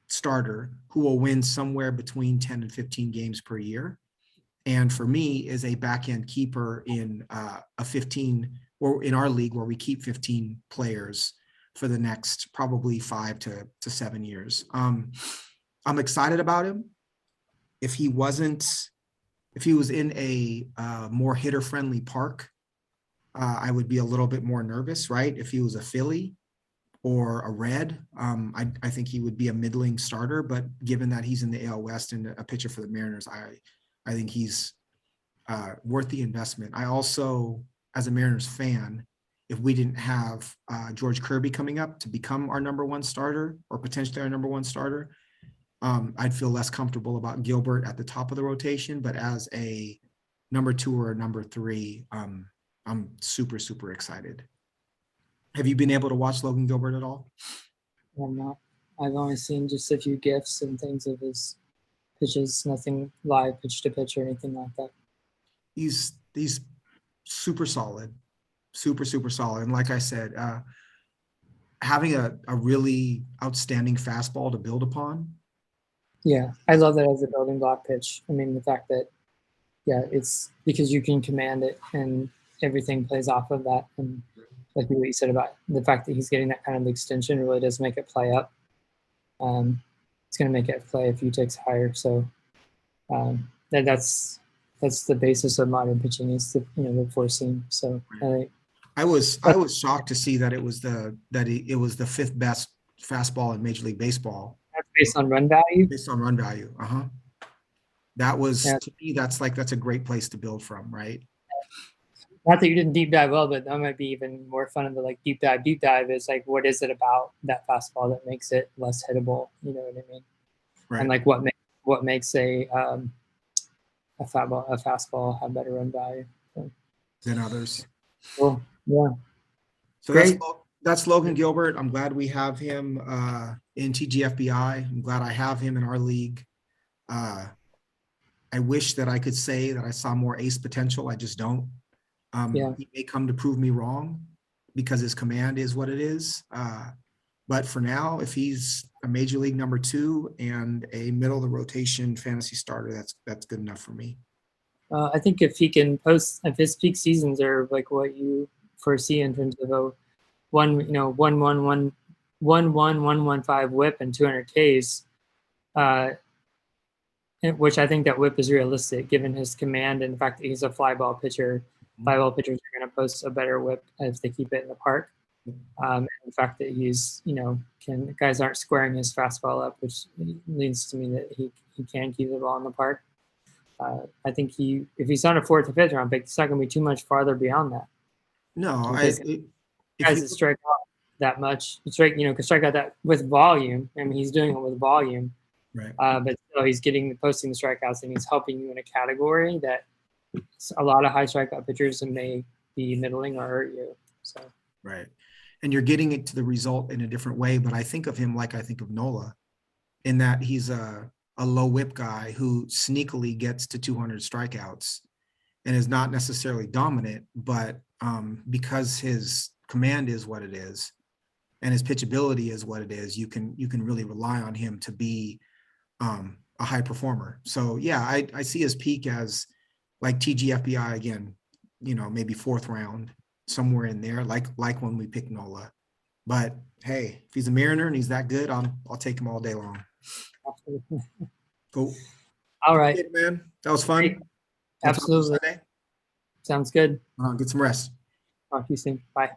starter who will win somewhere between 10 and 15 games per year. And for me, is a back end keeper in a 15, or in our league where we keep 15 players for the next probably 5 to 7 years. I'm excited about him. If he was in a more hitter friendly park, I would be a little bit more nervous, right? If he was a Philly or a Red, I think he would be a middling starter, but given that he's in the AL West and a pitcher for the Mariners, I think he's worth the investment. I also, as a Mariners fan, if we didn't have George Kirby coming up to become our number 1 starter, or potentially our number 1 starter, I'd feel less comfortable about Gilbert at the top of the rotation. But as a number 2 or number 3, I'm super excited. Have you been able to watch Logan Gilbert at all? I'm not. I've only seen just a few GIFs and things of his pitches, nothing live pitch to pitch or anything like that. He's super solid, super solid. And like I said, having a really outstanding fastball to build upon. Yeah, I love that as a building block pitch. I mean, the fact that, it's because you can command it and everything plays off of that. And like what you said about the fact that he's getting that kind of extension really does make it play up. It's going to make it play a few ticks higher. So that's the basis of modern pitching, is the four seam. So I was shocked to see that it was the 5th best fastball in Major League Baseball. That's based on run value. Based on run value, That was, to me, that's a great place to build from, right? Not that you didn't deep dive well, but that might be even more fun of the like deep dive is like, what is it about that fastball that makes it less hittable? You know what I mean? Right. And like what makes a fastball have better run value than others. Cool. Yeah. So that's Logan Gilbert. I'm glad we have him in TGFBI. I'm glad I have him in our league. I wish that I could say that I saw more ace potential. I just don't. He may come to prove me wrong because his command is what it is. But for now, if he's a major league number 2 and a middle of the rotation fantasy starter, that's good enough for me. I think if he can post, if his peak seasons are like what you foresee in terms of a 1.15 WHIP and 200 Ks, which I think that WHIP is realistic given his command and the fact that he's a fly ball pitcher. Fly ball pitchers are going to post a better WHIP if they keep it in the park. And the fact that he's, guys aren't squaring his fastball up, which leads to me that he can keep the ball in the park. I think if he's on a 4th or 5th round pick, it's not going to be too much farther beyond that. No, guys that strike out that much, can strike out that with volume. I mean, he's doing it with volume, right. But still, he's posting the strikeouts, and he's helping you in a category that a lot of high strikeout pitchers may be middling or hurt you. So right, and you're getting it to the result in a different way. But I think of him like I think of Nola, in that he's a low whip guy who sneakily gets to 200 strikeouts and is not necessarily dominant, but because his command is what it is and his pitchability is what it is, you can really rely on him to be a high performer. So yeah, I see his peak as like TGFBI again, maybe 4th round, somewhere in there, like when we picked Nola. But hey, if he's a Mariner and he's that good, I'll take him all day long. Absolutely. Cool. All right, man. That was fun. Great. Absolutely. Sounds good. Get some rest. Talk to you soon. Bye.